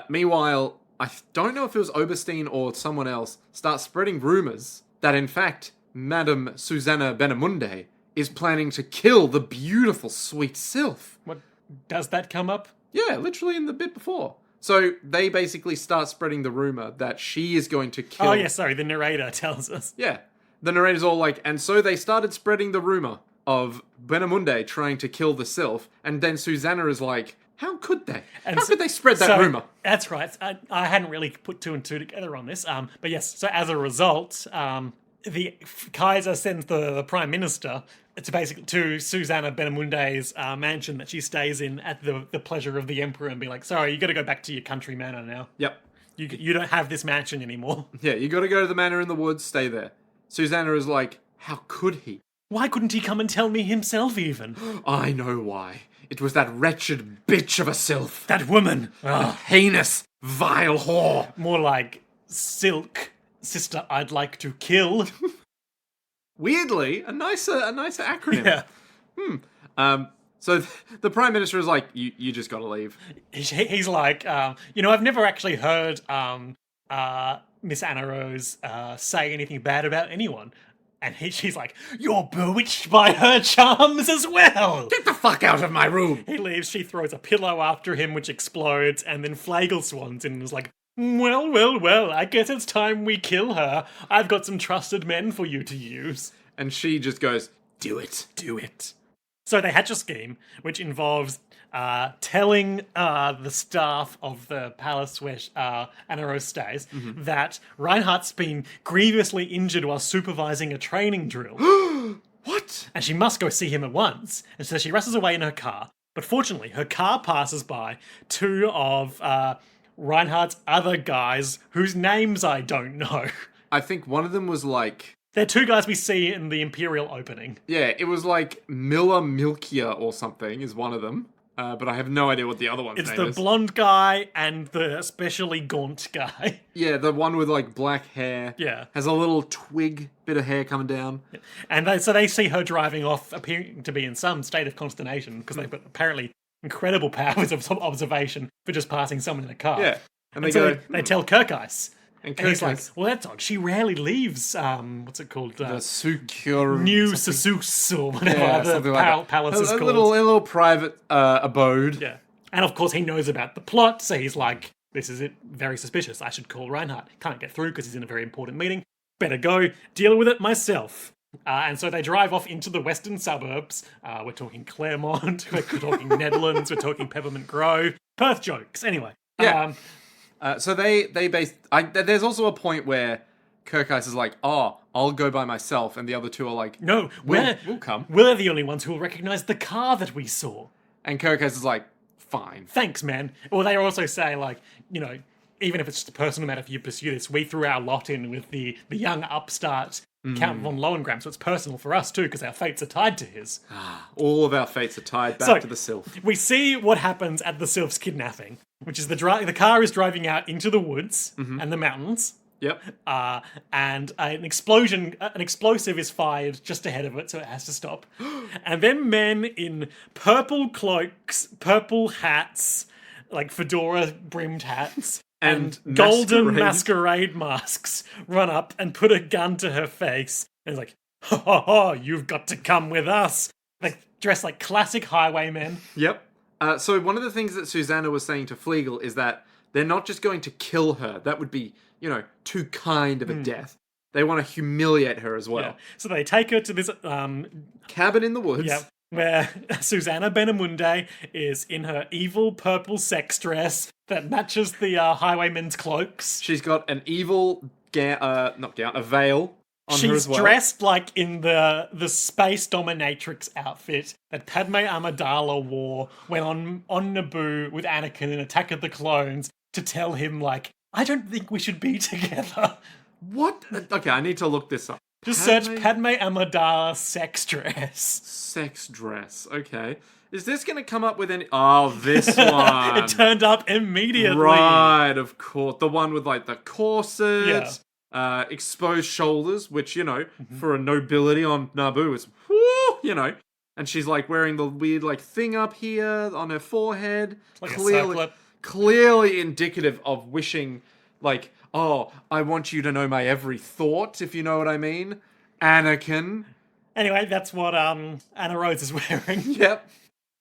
Meanwhile, I don't know if it was Oberstein or someone else, starts spreading rumours that, in fact, Madame Susanna Benamunde is planning to kill the beautiful, sweet Sylph. What, does that come up? Yeah, literally in the bit before. So they basically start spreading the rumour that she is going to kill... Oh, yeah, sorry, the narrator tells us. Yeah. The narrator's all like, and so they started spreading the rumour of Benamunde trying to kill the Sylph, and then Susanna is like, how could they? How could they spread that rumour? That's right. I hadn't really put two and two together on this. But yes, so as a result, the Kaiser sends the Prime Minister to Susanna Benamunde's mansion that she stays in at the pleasure of the Emperor and be like, sorry, you got to go back to your country manor now. Yep. You don't have this mansion anymore. Yeah, you got to go to the manor in the woods, stay there. Susanna is like, how could he? Why couldn't he come and tell me himself even? I know why. It was that wretched bitch of a Sylph. That woman. A heinous, vile whore. More like Silk, sister I'd like to kill. Weirdly, a nicer acronym. Yeah. So the Prime Minister is like, you just gotta leave. He's like, I've never actually heard Miss Anna Rose say anything bad about anyone. And she's like, you're bewitched by her charms as well. Get the fuck out of my room. He leaves, she throws a pillow after him, which explodes, and then Flegel swans in and is like, well, I guess it's time we kill her. I've got some trusted men for you to use. And she just goes, do it. Do it. So they hatch a scheme, which involves telling the staff of the palace where Anna Rose stays that Reinhardt's been grievously injured while supervising a training drill. What? And she must go see him at once. And so she rushes away in her car. But fortunately, her car passes by two of Reinhardt's other guys whose names I don't know. I think one of them was like... They're two guys we see in the Imperial opening. Yeah, it was like Miller Milkia or something is one of them. But I have no idea what the other one's name is. It's the blonde guy and the especially gaunt guy. Yeah, the one with like black hair. Yeah. Has a little twig bit of hair coming down. Yeah. And they see her driving off, appearing to be in some state of consternation, because they've got apparently incredible powers of observation for just passing someone in a car. Yeah. And they tell Kirkheis. And he's like, well, that's odd. She rarely leaves, what's it called? The Sucure... New Sasus, or whatever the palace is called. A little private abode. Yeah. And of course he knows about the plot, so he's like, this is it, very suspicious. I should call Reinhardt. Can't get through because he's in a very important meeting. Better go deal with it myself. And so they drive off into the western suburbs. We're talking Claremont, we're talking Netherlands, we're talking Peppermint Grove. Perth jokes, anyway. Yeah. So there's also a point where Kirkheis is like, oh, I'll go by myself, and the other two are like, no, we'll come. We're the only ones who will recognise the car that we saw. And Kirkheis is like, fine. Thanks, man. Or they also say, like, even if it's just a personal matter for you to pursue this, we threw our lot in with the young upstart Count von Lohengram, so it's personal for us too, because our fates are tied to his. All of our fates are tied back to the Sylph. We see what happens at the Sylph's kidnapping, which is the car is driving out into the woods and the mountains. Yep. And an explosive is fired just ahead of it, so it has to stop. And then men in purple cloaks, purple hats, like fedora-brimmed hats, and golden masquerade masks run up and put a gun to her face. And it's like, ho, you've got to come with us. Like, dressed like classic highwaymen. Yep. So one of the things that Susanna was saying to Flegel is that they're not just going to kill her. That would be, too kind of a death. They want to humiliate her as well. Yeah. So they take her to this Cabin in the woods. yeah, where Susanna Benamunde is in her evil purple sex dress that matches the highwaymen's cloaks. She's got an evil a veil on her as She's well. dressed like in the space dominatrix outfit that Padme Amidala wore when on Naboo with Anakin in Attack of the Clones to tell him, like, I don't think we should be together. What? Okay, I need to look this up. Just search Padme Amidala sex dress. Sex dress. Okay. Is this going to come up with any... Oh, this one. It turned up immediately. Right, of course. The one with, like, the corset, exposed shoulders, which, you know, for a nobility on Naboo is, whoo, you know. And she's, like, wearing the weird, like, thing up here on her forehead. Like a circlet. Clearly indicative of wishing, like... Oh, I want you to know my every thought, if you know what I mean. Anakin. Anyway, that's what Anna Rose is wearing. Yep.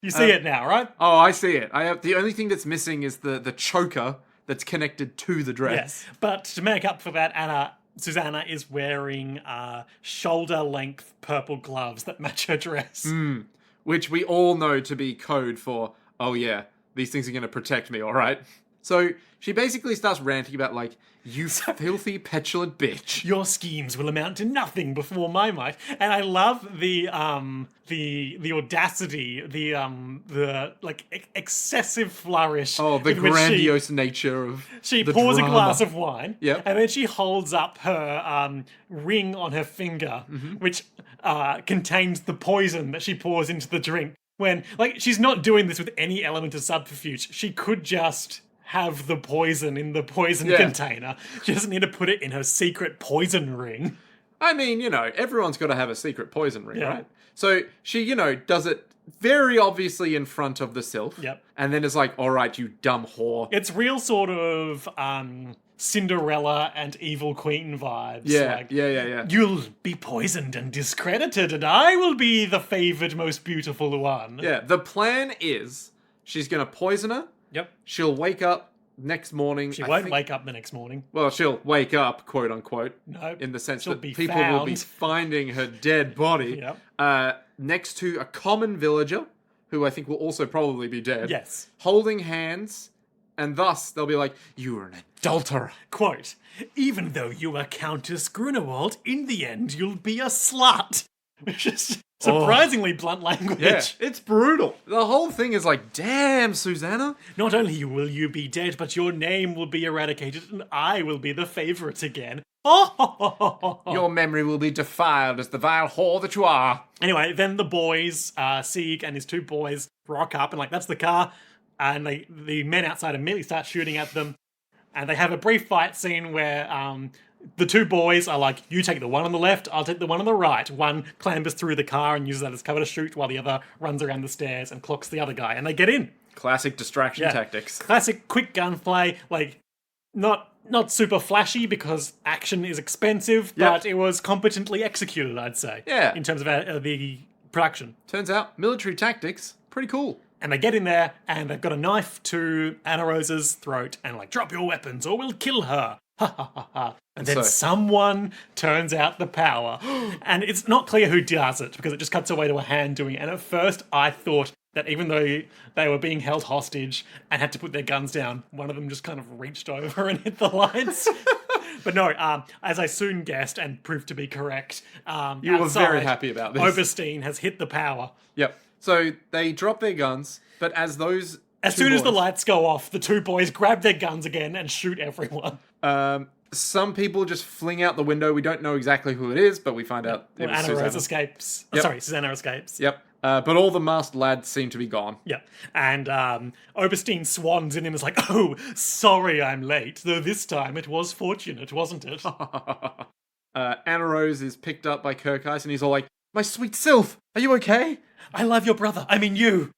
You see it now, right? Oh, I see it. The only thing that's missing is the choker that's connected to the dress. Yes. But to make up for that, Susanna is wearing shoulder-length purple gloves that match her dress. Which we all know to be code for, oh yeah, these things are going to protect me, all right? So she basically starts ranting about, like, you filthy, petulant bitch. Your schemes will amount to nothing before my might. And I love the audacity, the excessive flourish. Oh, the grandiose nature of She the pours drama. a glass of wine, Yep. and then she holds up her ring on her finger, which contains the poison that she pours into the drink. When, like, she's not doing this with any element of subterfuge. She could just have the poison in the poison container. She doesn't need to put it in her secret poison ring. I mean, you know, everyone's got to have a secret poison ring, right? So she, you know, does it very obviously in front of the sylph. Yep. And then is like, all right, you dumb whore. It's real sort of Cinderella and Evil Queen vibes. Yeah, like, yeah. You'll be poisoned and discredited, and I will be the favoured, most beautiful one. Yeah, the plan is she's going to poison her. Yep. She'll wake up next morning. She won't wake up the next morning. Well, she'll wake up, quote unquote. No. In the sense that be people found. will be finding her dead body. Yep. Next to a common villager, who I think will also probably be dead. Yes. Holding hands, and thus they'll be like, you are an adulterer. Quote, even though you are Countess Grunewald, in the end you'll be a slut. Which is surprisingly blunt language. Yeah, it's brutal. The whole thing is like, damn, Susanna. Not only will you be dead, but your name will be eradicated, and I will be the favourite again. Your memory will be defiled as the vile whore that you are. Anyway, then the boys, Sieg and his two boys, rock up, and like, that's the car. And the men outside immediately start shooting at them. And they have a brief fight scene where the two boys are like, you take the one on the left, I'll take the one on the right. One clambers through the car and uses that as cover to shoot, while the other runs around the stairs and clocks the other guy. And they get in. Classic distraction tactics. Classic quick gunplay, like, not super flashy because action is expensive, but it was competently executed, I'd say. Yeah. In terms of the production. Turns out, military tactics, pretty cool. And they get in there, and they've got a knife to Anna Rose's throat, and like, drop your weapons or we'll kill her. Ha ha ha ha. And then someone turns out the power. And it's not clear who does it, because it just cuts away to a hand doing it. And at first, I thought that even though they were being held hostage and had to put their guns down, one of them just kind of reached over and hit the lights. But no, as I soon guessed and proved to be correct, you were very happy about this. Oberstein has hit the power. Yep. So they drop their guns, but as soon as the lights go off, the two boys grab their guns again and shoot everyone. Some people just fling out the window. We don't know exactly who it is, but we find out it was Anna Susanna. Rose escapes. Yep. Sorry, Susanna escapes. Yep. But all the masked lads seem to be gone. Yep. And Oberstein swans in and is like, oh, sorry I'm late, though this time it was fortunate, wasn't it? Anna Rose is picked up by Kirkheis, and he's all like, my sweet Sylph, are you okay? I love your brother. I mean you.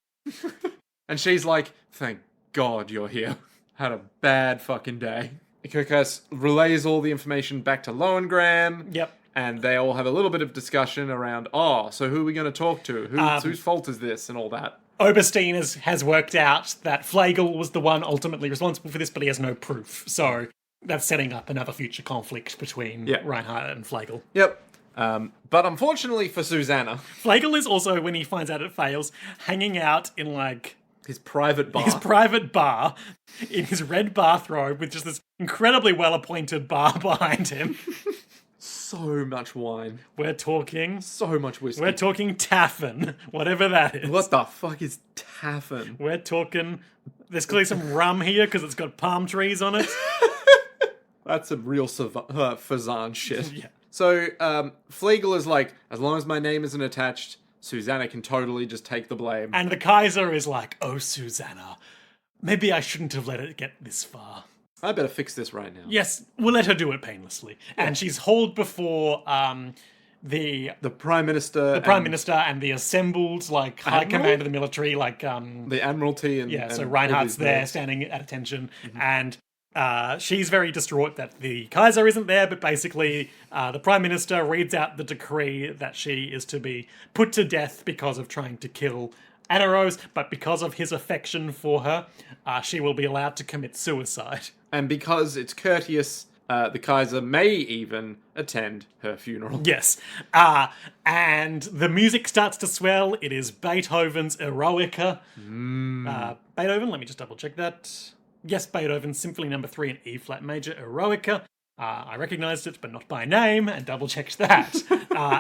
And she's like, thank God you're here. Had a bad fucking day. Kirkheis relays all the information back to Lohengrin. Yep. And they all have a little bit of discussion around, so who are we going to talk to? Whose fault is this? And all that. Oberstein has worked out that Flegel was the one ultimately responsible for this, but he has no proof. So That's setting up another future conflict between Yeah. Reinhardt and Flegel. Yep. But unfortunately for Susanna, Flegel is also, when he finds out it fails, hanging out in, like, his private bar. his private bar in his red bathrobe with just this incredibly well-appointed bar behind him. So much wine. We're talking taffin, whatever that is. What the fuck is taffin? We're talking... There's clearly some rum here because it's got palm trees on it. That's some real Fazan shit. Yeah. So, Flegel is like, as long as my name isn't attached, Susanna can totally just take the blame. And the Kaiser is like, oh, Susanna, maybe I shouldn't have let it get this far. I better fix this right now. Yes, we'll let her do it painlessly. Yeah. And she's hauled before the Prime Minister. Prime Minister and the assembled, like, high command of the military, like... the Admiralty and... Yeah, so Reinhardt's there, standing at attention, and... she's very distraught that the Kaiser isn't there, but basically the Prime Minister reads out the decree that she is to be put to death because of trying to kill Anna Rose, but because of his affection for her, she will be allowed to commit suicide. And because it's courteous, the Kaiser may even attend her funeral. Yes. And the music starts to swell. It is Beethoven's Eroica. Beethoven, let me just double check that. Yes, Beethoven's Symphony No. 3 in E-flat major, Eroica. I recognised it, but not by name, and double-checked that.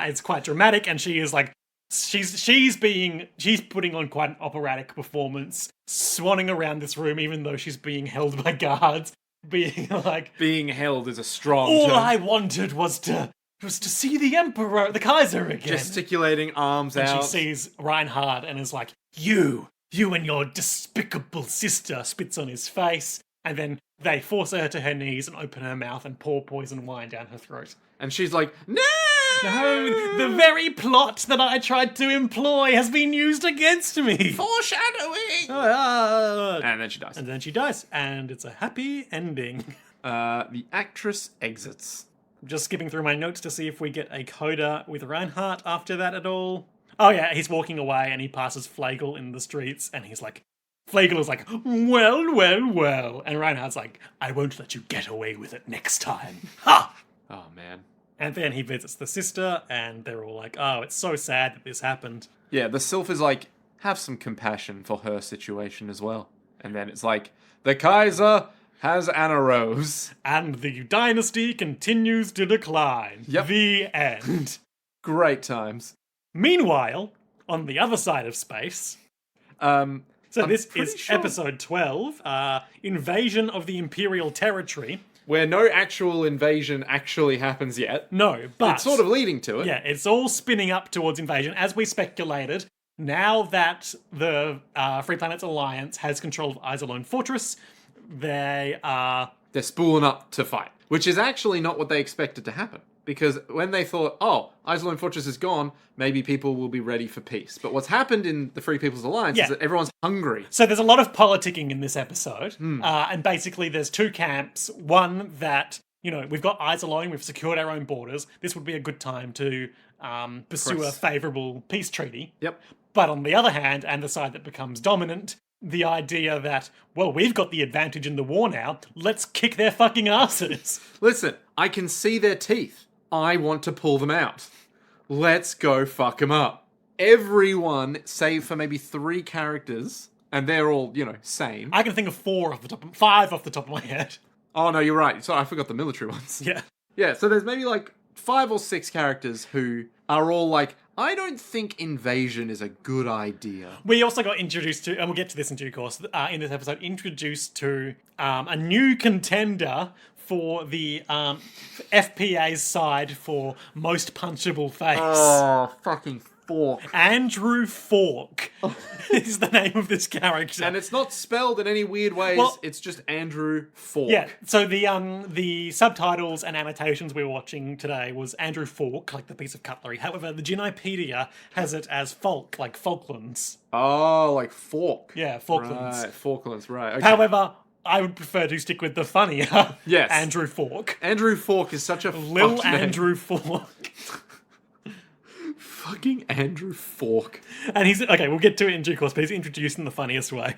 It's quite dramatic, and she is like, she's putting on quite an operatic performance, swanning around this room, even though she's being held by guards, being held is a strong all term. I wanted was to see the Emperor, the Kaiser again. Gesticulating arms out. And she sees Reinhardt and is like, you and your despicable sister, spits on his face, and then they force her to her knees and open her mouth and pour poison wine down her throat. And she's like, no! No, the very plot that I tried to employ has been used against me. Foreshadowing! And then she dies. And then she dies, and it's a happy ending. The actress exits. I'm just skipping through my notes to see if we get a coda with Reinhardt after that at all. Oh yeah, he's walking away and he passes Flegel in the streets and he's like, Flegel is like, well. And Reinhardt's like, I won't let you get away with it next time. Ha! Oh man. And then he visits the sister and they're all like, oh, it's so sad that this happened. Yeah, the Sylph is like, have some compassion for her situation as well. And then it's like, the Kaiser has Anna Rose. And the dynasty continues to decline. Yep. The end. Great times. Meanwhile, on the other side of space... So this is episode 12, Invasion of the Imperial Territory. Where no actual invasion actually happens yet. No, but... It's sort of leading to it. Yeah, it's all spinning up towards invasion. As we speculated, now that the Free Planets Alliance has control of Isolone Fortress, they're spooling up to fight. Which is actually not what they expected to happen. Because when they thought, oh, Isolone Fortress is gone, maybe people will be ready for peace. But what's happened in the Free People's Alliance is that everyone's hungry. So there's a lot of politicking in this episode. And basically there's two camps. One that, we've got Isolone, we've secured our own borders. This would be a good time to pursue a favourable peace treaty. Yep. But on the other hand, and the side that becomes dominant, the idea that, well, we've got the advantage in the war now, let's kick their fucking asses. Listen, I can see their teeth. I want to pull them out. Let's go fuck them up. Everyone, save for maybe 3 characters, and they're all, sane. I can think of 5 off the top of my head. Oh, no, you're right. Sorry, I forgot the military ones. Yeah. Yeah, so there's maybe 5 or 6 characters who are all like, I don't think invasion is a good idea. We also got introduced to, and we'll get to this in due course, in this episode, introduced to a new contender for the FPA's side for most punchable face. Oh, fucking Fork. Andrew Fork is the name of this character. And it's not spelled in any weird ways, it's just Andrew Fork. Yeah, so the subtitles and annotations we were watching today was Andrew Fork, like the piece of cutlery. However, the Genipedia has it as Falk, like Falklands. Oh, like Fork. Yeah, Falklands. Right, Falklands, right. Okay. However, I would prefer to stick with the funnier Andrew Fork. Andrew Fork is such a Lil Andrew Fork. Fucking Andrew Fork. And he's... Okay, we'll get to it in due course, but he's introduced in the funniest way.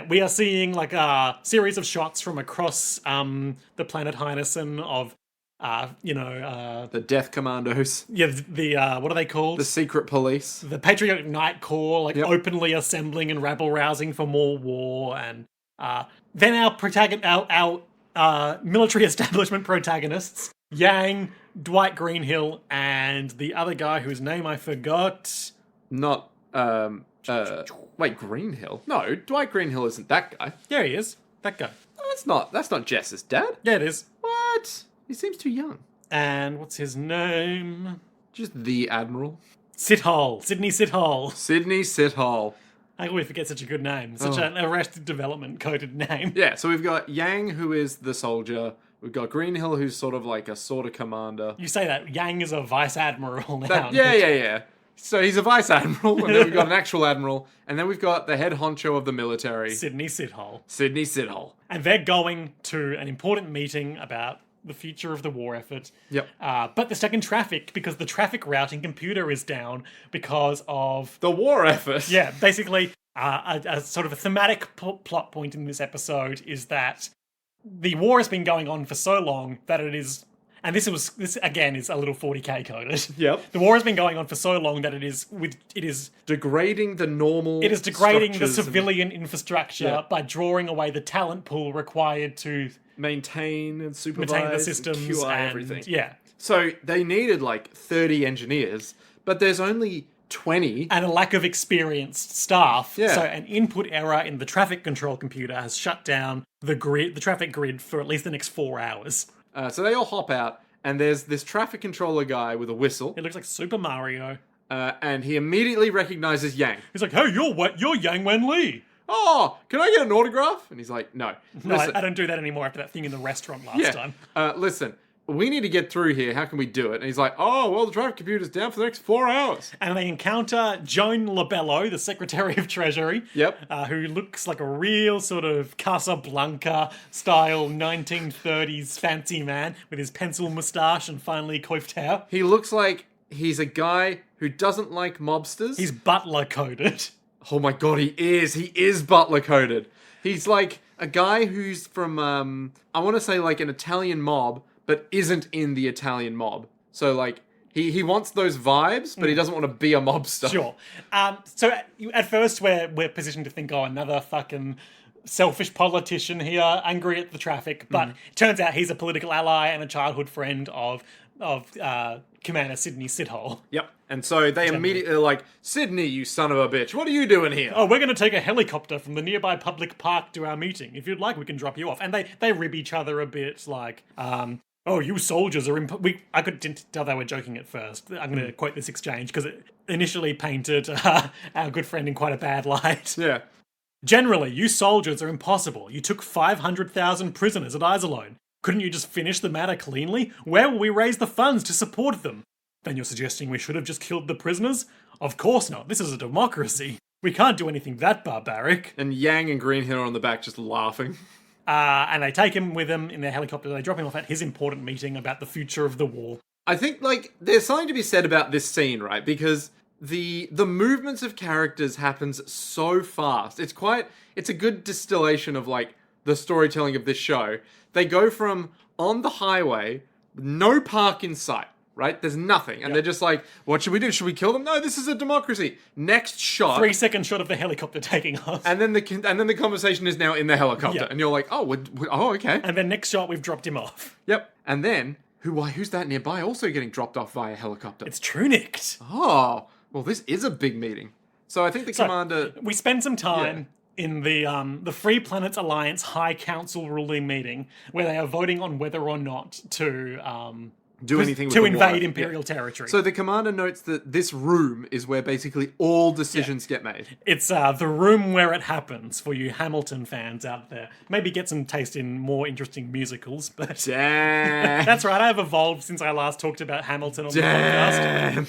We are seeing like a series of shots from across the planet Heinessen of, The Death Commandos. the what are they called? The Secret Police. The Patriotic Night Corps, like Yep. openly assembling and rabble-rousing for more war, and then our military establishment protagonists, Yang, Dwight Greenhill, and the other guy whose name I forgot. Not, wait, Greenhill? No, Dwight Greenhill isn't that guy. Yeah, he is. That guy. That's not Jess's dad. Yeah, it is. What? He seems too young. And what's his name? Just the Admiral. Sithole. Sydney Sithole. Sydney Sithole. I always forget such a good name. Such an Arrested Development coded name. Yeah, so we've got Yang, who is the soldier. We've got Greenhill, who's sort of like a sort of commander. You say that. Yang is a vice admiral now. Yeah. So he's a vice admiral, and then we've got an actual admiral, and then we've got the head honcho of the military, Sydney Sithole. Sydney Sithole. And they're going to an important meeting about the future of the war effort. Yep. But they're stuck in traffic because the traffic routing computer is down because of... The war effort. Yeah, basically, a sort of a thematic plot point in this episode is that the war has been going on for so long that it is... And this again is a little 40k coded. Yep. The war has been going on for so long that it is Degrading the normal. it is degrading the structures and civilian infrastructure by drawing away the talent pool required to maintain and supervise maintain the systems and QI and everything. yeah, So they needed like 30 engineers, but there's only 20. and a lack of experienced staff. Yeah. So an input error in the traffic control computer has shut down the traffic grid for at least the next 4 hours. So they all hop out, and there's this traffic controller guy with a whistle, It looks like Super Mario. and he immediately recognizes Yang. He's like, "Hey, you're Yang Wen Li." Oh, can I get an autograph? And he's like, no. No, Listen, I don't do that anymore after that thing in the restaurant last time. Listen, we need to get through here. How can we do it? And he's like, oh, well, the traffic computer's down for the next 4 hours. And they encounter Joan Labello, the Secretary of Treasury. Yep. Who looks like a real sort of Casablanca-style 1930s fancy man with his pencil moustache and finely coiffed hair. He looks like he's a guy who doesn't like mobsters. He's butler-coded. Oh my god, he is. He is butler-coded. He's like a guy who's from, I want to say like an Italian mob, but isn't in the Italian mob. So like, he wants those vibes, but he doesn't want to be a mobster. Sure. So at first we're positioned to think, oh, another fucking selfish politician here, angry at the traffic. But it turns out he's a political ally and a childhood friend of Commander Sydney Sithole. Yep. And so they immediately are like, Sydney, you son of a bitch, what are you doing here? Oh, we're going to take a helicopter from the nearby public park to our meeting. If you'd like, we can drop you off. And they rib each other a bit, like, oh, you soldiers are... I didn't tell they were joking at first. I'm going to quote this exchange, because it initially painted our good friend in quite a bad light. Yeah. Generally, you soldiers are impossible. You took 500,000 prisoners at Iserlohn. Couldn't you just finish the matter cleanly? Where will we raise the funds to support them? Then you're suggesting we should have just killed the prisoners? Of course not. This is a democracy. We can't do anything that barbaric. And Yang and Greenhill are on the back just laughing. And they take him with them in their helicopter. They drop him off at his important meeting about the future of the war. I think, like, there's something to be said about this scene, right? Because the movements of characters happens so fast. It's a good distillation of, like, the storytelling of this show. They go from on the highway, no park in sight, right? There's nothing. And they're just like, what should we do? Should we kill them? No, this is a democracy. Next shot. 3-second shot of the helicopter taking off. And then the conversation is now in the helicopter. Yep. And you're like, oh, okay. And then next shot, we've dropped him off. Yep. And then, who's that nearby also getting dropped off via helicopter? It's Trunicht. Oh, well, this is a big meeting. So I think the commander... We spend some time in the Free Planets Alliance High Council ruling meeting where they are voting on whether or not to... do anything with to the invade war. Imperial territory. So the commander notes that this room is where basically all decisions get made. It's the room where it happens for you Hamilton fans out there. Maybe get some taste in more interesting musicals, but Damn. that's right. I have evolved since I last talked about Hamilton on the podcast. Damn.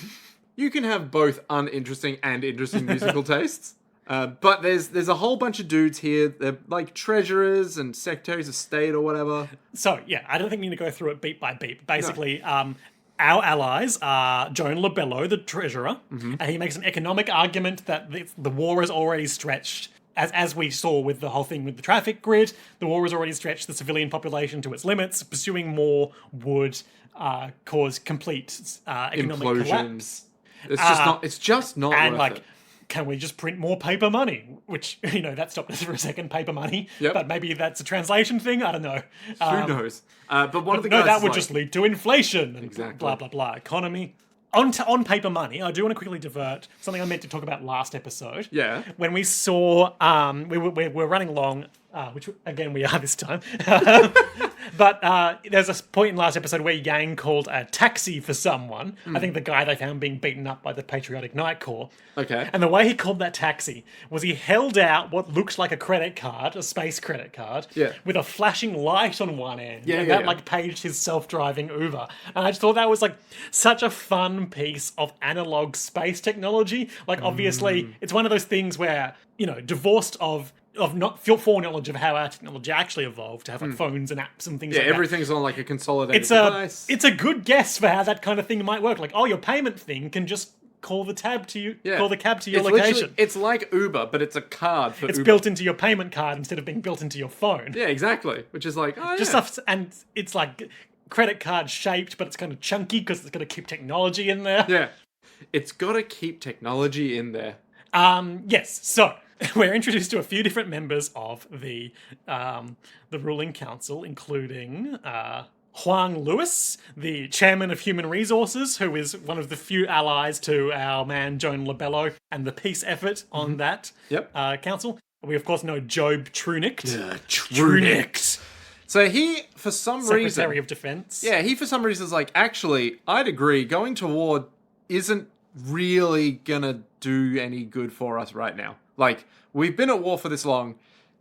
You can have both uninteresting and interesting musical tastes. But there's a whole bunch of dudes here. They're like treasurers and secretaries of state or whatever. So, yeah, I don't think we need to go through it beat by beat. Basically, our allies are Joan Labello, the treasurer, and he makes an economic argument that the war is already stretched as we saw with the whole thing with the traffic grid, the war has already stretched the civilian population to its limits. Pursuing more would cause complete economic Implosion. collapse. It's just not And worth it. can we just print more paper money? Which, that stopped us for a second, paper money. Yep. But maybe that's a translation thing. I don't know. Who knows? But one of the guys No, that is would like, just lead to inflation and Exactly. blah, blah, blah. Economy. On paper money, I do want to quickly divert something I meant to talk about last episode. Yeah. When we saw, we're running along, which again we are this time. But there's a point in last episode where Yang called a taxi for someone. I think the guy they found being beaten up by the Patriotic Night Corps. Okay. And the way he called that taxi was he held out what looked like a credit card, a space credit card, Yeah. with a flashing light on one end. Yeah, and yeah, that yeah. paged his self-driving Uber. And I just thought that was such a fun piece of analog space technology. Obviously, it's one of those things where, divorced of not foreknowledge of how our technology actually evolved to have phones and apps and things Yeah, like that. everything's on a consolidated It's device. a good guess for how that kind of thing might work. Your payment thing can just call the cab to you, call the cab to your location. It's like Uber, but it's a card for It's Uber. built into your payment card instead of being built into your phone. Yeah, exactly. Which is Just stuff, and it's credit card shaped, but it's kind of chunky because it's got to keep technology in there. Yeah. It's got to keep technology in there. Yes. So we're introduced to a few different members of the ruling council, including Huang Lewis, the chairman of Human Resources, who is one of the few allies to our man Joan Labello and the peace effort on that council. We of course know Job Trunicht. Trunicht. So he, for some reason... Secretary of Defense. Yeah, he for some reason is actually, I'd agree, going to war isn't really gonna do any good for us right now. We've been at war for this long.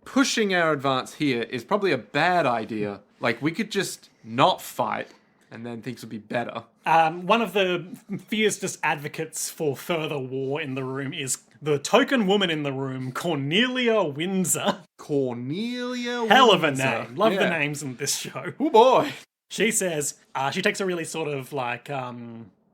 Pushing our advance here is probably a bad idea. We could just not fight, and then things would be better. One of the fiercest advocates for further war in the room is the token woman in the room, Cornelia Windsor. Cornelia Hell of a Windsor. name. Love the names in this show. Oh boy. She says, she takes a really sort of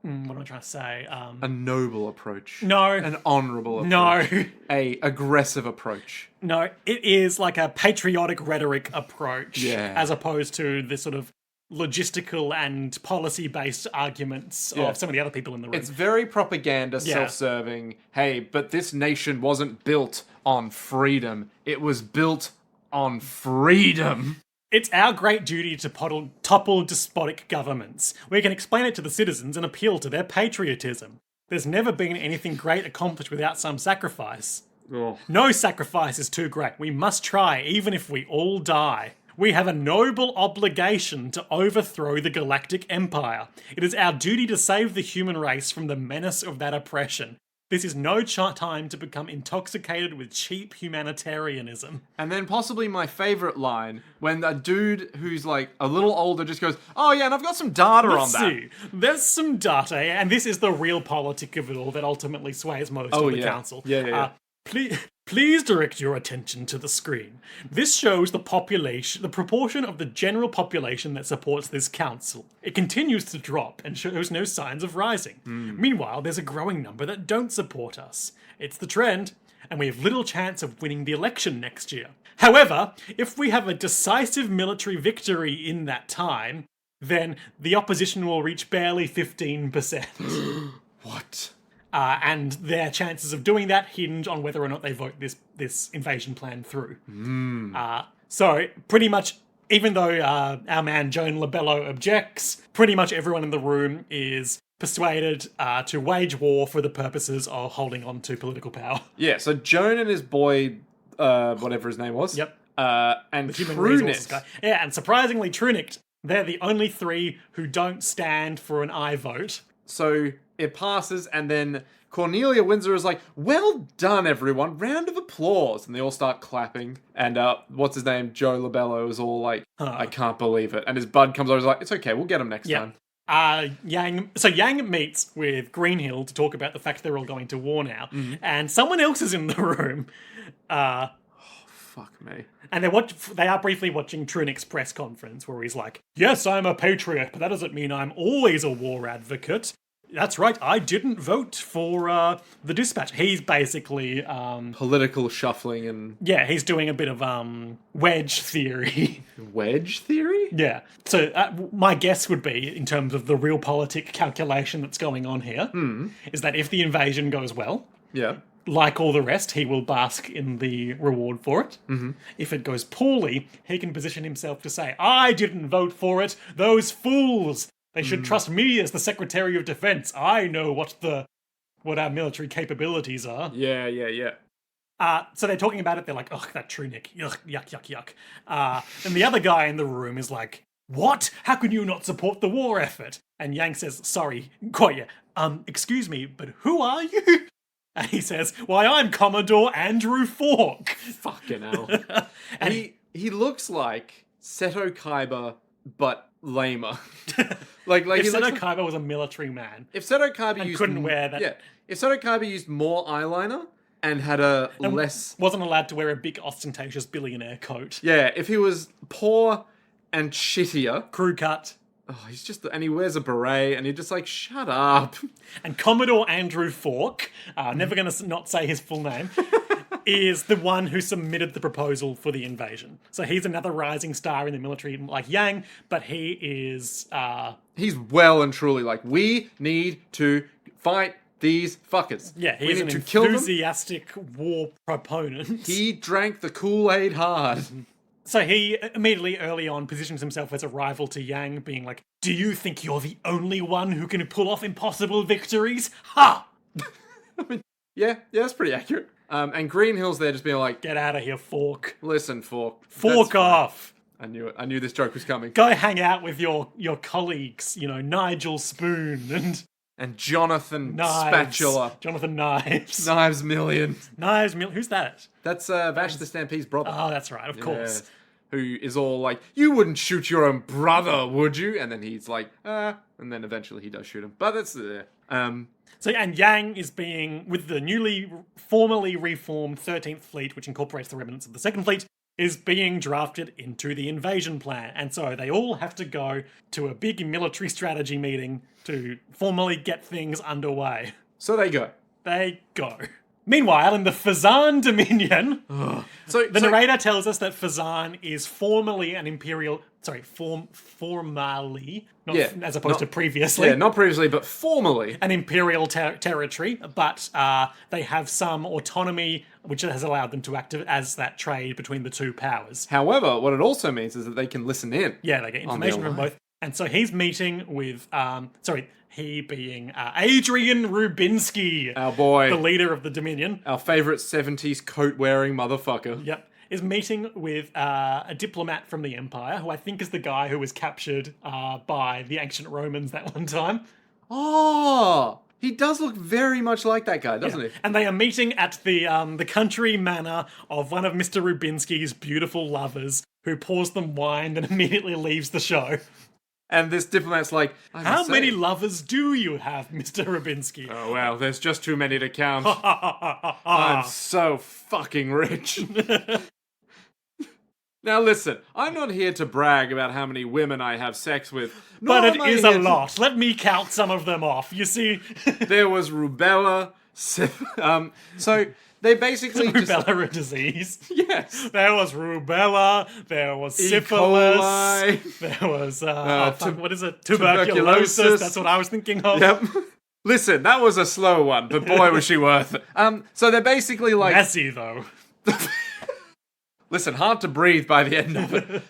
what am I trying to say? A noble approach. No. An honourable approach. No. A aggressive approach. No, it is a patriotic rhetoric approach. Yeah. As opposed to the sort of logistical and policy-based arguments of some of the other people in the room. It's very propaganda, self-serving. Hey, but this nation wasn't built on freedom. It was built on freedom. It's our great duty to topple despotic governments. We can explain it to the citizens and appeal to their patriotism. There's never been anything great accomplished without some sacrifice. Oh. No sacrifice is too great. We must try, even if we all die. We have a noble obligation to overthrow the Galactic Empire. It is our duty to save the human race from the menace of that oppression. This is no time to become intoxicated with cheap humanitarianism. And then possibly my favourite line, when a dude who's a little older just goes, oh yeah, and I've got some data Let's on that. see. There's some data, and this is the real politic of it all that ultimately sways most of the council. Yeah. Please direct your attention to the screen. This shows the proportion of the general population that supports this council. It continues to drop and shows no signs of rising. Meanwhile, there's a growing number that don't support us. It's the trend, and we have little chance of winning the election next year. However, if we have a decisive military victory in that time, then the opposition will reach barely 15%. What? And their chances of doing that hinge on whether or not they vote this invasion plan through. So pretty much, even though our man Joan Labello objects, pretty much everyone in the room is persuaded to wage war for the purposes of holding on to political power. Yeah, so Joan and his boy, whatever his name was. Yep. And Human resources guy. Trunicht. Yeah, and surprisingly, Trunicht, they're the only three who don't stand for an aye vote. So it passes, and then Cornelia Windsor is like, well done, everyone. Round of applause. And they all start clapping. And what's his name? Joe Labello is all like, I can't believe it. And his bud comes over and is like, it's okay, we'll get him next time. Yang meets with Greenhill to talk about the fact they're all going to war now. And someone else is in the room. Fuck me. And they are briefly watching Trunicht's press conference where he's like, yes, I'm a patriot, but that doesn't mean I'm always a war advocate. That's right, I didn't vote for the dispatch. He's basically, Political shuffling and he's doing a bit of wedge theory. wedge theory? Yeah. So my guess would be, in terms of the real politic calculation that's going on here, is that if the invasion goes well, Yeah. like all the rest, he will bask in the reward for it. Mm-hmm. If it goes poorly, he can position himself to say, I didn't vote for it, those fools! They should trust me as the Secretary of Defense. I know what our military capabilities are. Yeah. So they're talking about it, they're like, ugh, that true Nick, yuck, yuck. And the other guy in the room is like, what? How can you not support the war effort? And Yang says, sorry, quite excuse me, but who are you? And he says, why, I'm Commodore Andrew Falk. Fucking hell. And he looks like Seto Kaiba, but lamer. like If he Seto looks Kaiba was a military man if Seto Kaiba used couldn't wear that, if Seto Kaiba used more eyeliner and had a less wasn't allowed to wear a big ostentatious billionaire coat, if he was poor and shittier, crew cut. oh, he's just and he wears a beret and you're just like, shut up. And Commodore Andrew Falk, never going to not say his full name, is the one who submitted the proposal for the invasion. So he's another rising star in the military like Yang, but he is... He's well and truly like, we need to fight these fuckers. Yeah, we he's need an to kill them. enthusiastic war proponent. He drank the Kool-Aid hard. So he immediately early on positions himself as a rival to Yang, being like, do you think you're the only one who can pull off impossible victories? Ha! I mean, yeah, that's pretty accurate. And Green Hill's there just being like, Get out of here, Fork. listen, Fork. Fork off! I knew it. I knew this joke was coming. Go hang out with your colleagues, Nigel Spoon And Jonathan Knives. Spatula. Jonathan Knives. Knives Million. Who's that? That's Vash the Stampede's brother. Oh, that's right, of course. Who is all like, you wouldn't shoot your own brother, would you? And then he's like, and then eventually he does shoot him. But that's So, and Yang is being, with the formally reformed 13th Fleet, which incorporates the remnants of the 2nd Fleet, is being drafted into the invasion plan. And so they all have to go to a big military strategy meeting to formally get things underway. So they go. They go. Meanwhile, in the Fazan Dominion, the narrator tells us that Fazan is formally an imperial... Sorry, formally, as opposed to previously. Yeah, not previously, but formally. An imperial territory, but they have some autonomy, which has allowed them to act as that trade between the two powers. However, what it also means is that they can listen in. Yeah, they get information from both. And so he's meeting with, he being Adrian Rubinsky. Our boy. The leader of the Dominion. Our favourite 70s coat-wearing motherfucker. Yep. Is meeting with a diplomat from the Empire, who I think is the guy who was captured by the ancient Romans that one time. Oh, he does look very much like that guy, doesn't he? And they are meeting at the country manor of one of Mr. Rubinsky's beautiful lovers, who pours them wine and immediately leaves the show. And this diplomat's like, how many lovers do you have, Mr. Rubinsky? Oh, well, there's just too many to count. I'm so fucking rich. Now listen, I'm not here to brag about how many women I have sex with. But it is a lot. Let me count some of them off. You see... There was rubella. So they basically rubella a disease? Yes. There was rubella, there was syphilis, coli. There was, what is it? Tuberculosis. That's what I was thinking of. Yep. Listen, that was a slow one, but boy was she worth it. So they're basically like... Messy, though. Listen, hard to breathe by the end of it.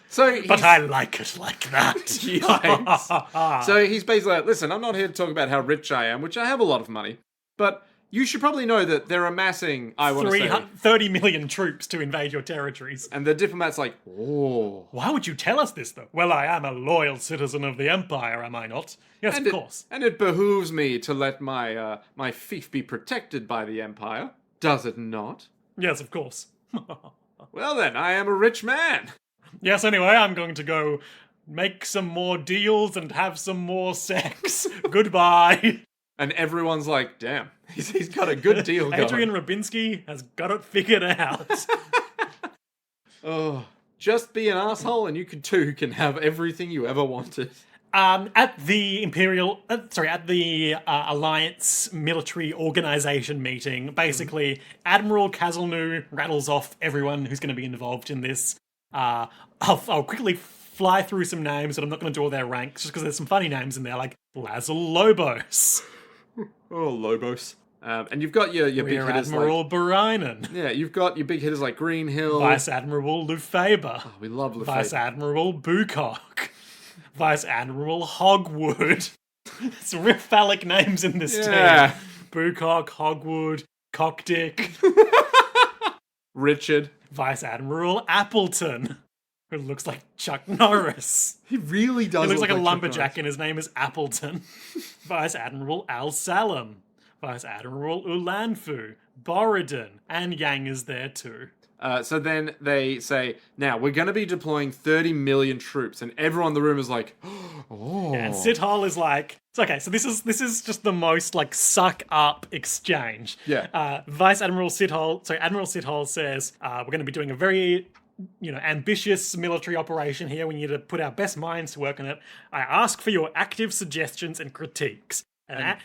But I like it like that. Yikes. So he's basically like, listen, I'm not here to talk about how rich I am, which I have a lot of money, but you should probably know that they're amassing, 30 million troops to invade your territories. And the diplomat's like, oh. Why would you tell us this, though? Well, I am a loyal citizen of the Empire, am I not? Yes, of course. And it behooves me to let my my fief be protected by the Empire. Does it not? Yes, of course. Well then, I am a rich man. Yes, anyway, I'm going to go make some more deals and have some more sex. Goodbye. And everyone's like, damn, he's got a good deal going. Adrian Rubinsky has got it figured out. Oh, just be an asshole and you too can have everything you ever wanted. At the Alliance military organization meeting, basically, Admiral Kazalnu rattles off everyone who's going to be involved in this. I'll quickly fly through some names, but I'm not going to do all their ranks, just because there's some funny names in there, like Lazel Lobos. Oh, Lobos. And you've got your big Rear hitters Admiral Barainen. Yeah, you've got your big hitters like Greenhill. Vice Admiral Lufeber. Oh, we love Lefebvre. Vice Admiral Bucock. Vice Admiral Hogwood. Some real phallic names in this team. Bucock, Hogwood, Cockdick. Richard. Vice Admiral Appleton, who looks like Chuck Norris. He really does. He looks like a Chuck lumberjack Norris. and his name is Appleton. Vice Admiral Al Salam. Vice Admiral Ulanfu. Borodin. And Yang is there too. So then they say, now we're going to be deploying 30 million troops, and everyone in the room is like, oh. And Sithal is like, it's okay. So this is just the most like suck up exchange. Yeah. Admiral Sithal says, we're going to be doing a very, ambitious military operation here. We need to put our best minds to work on it. I ask for your active suggestions and critiques. And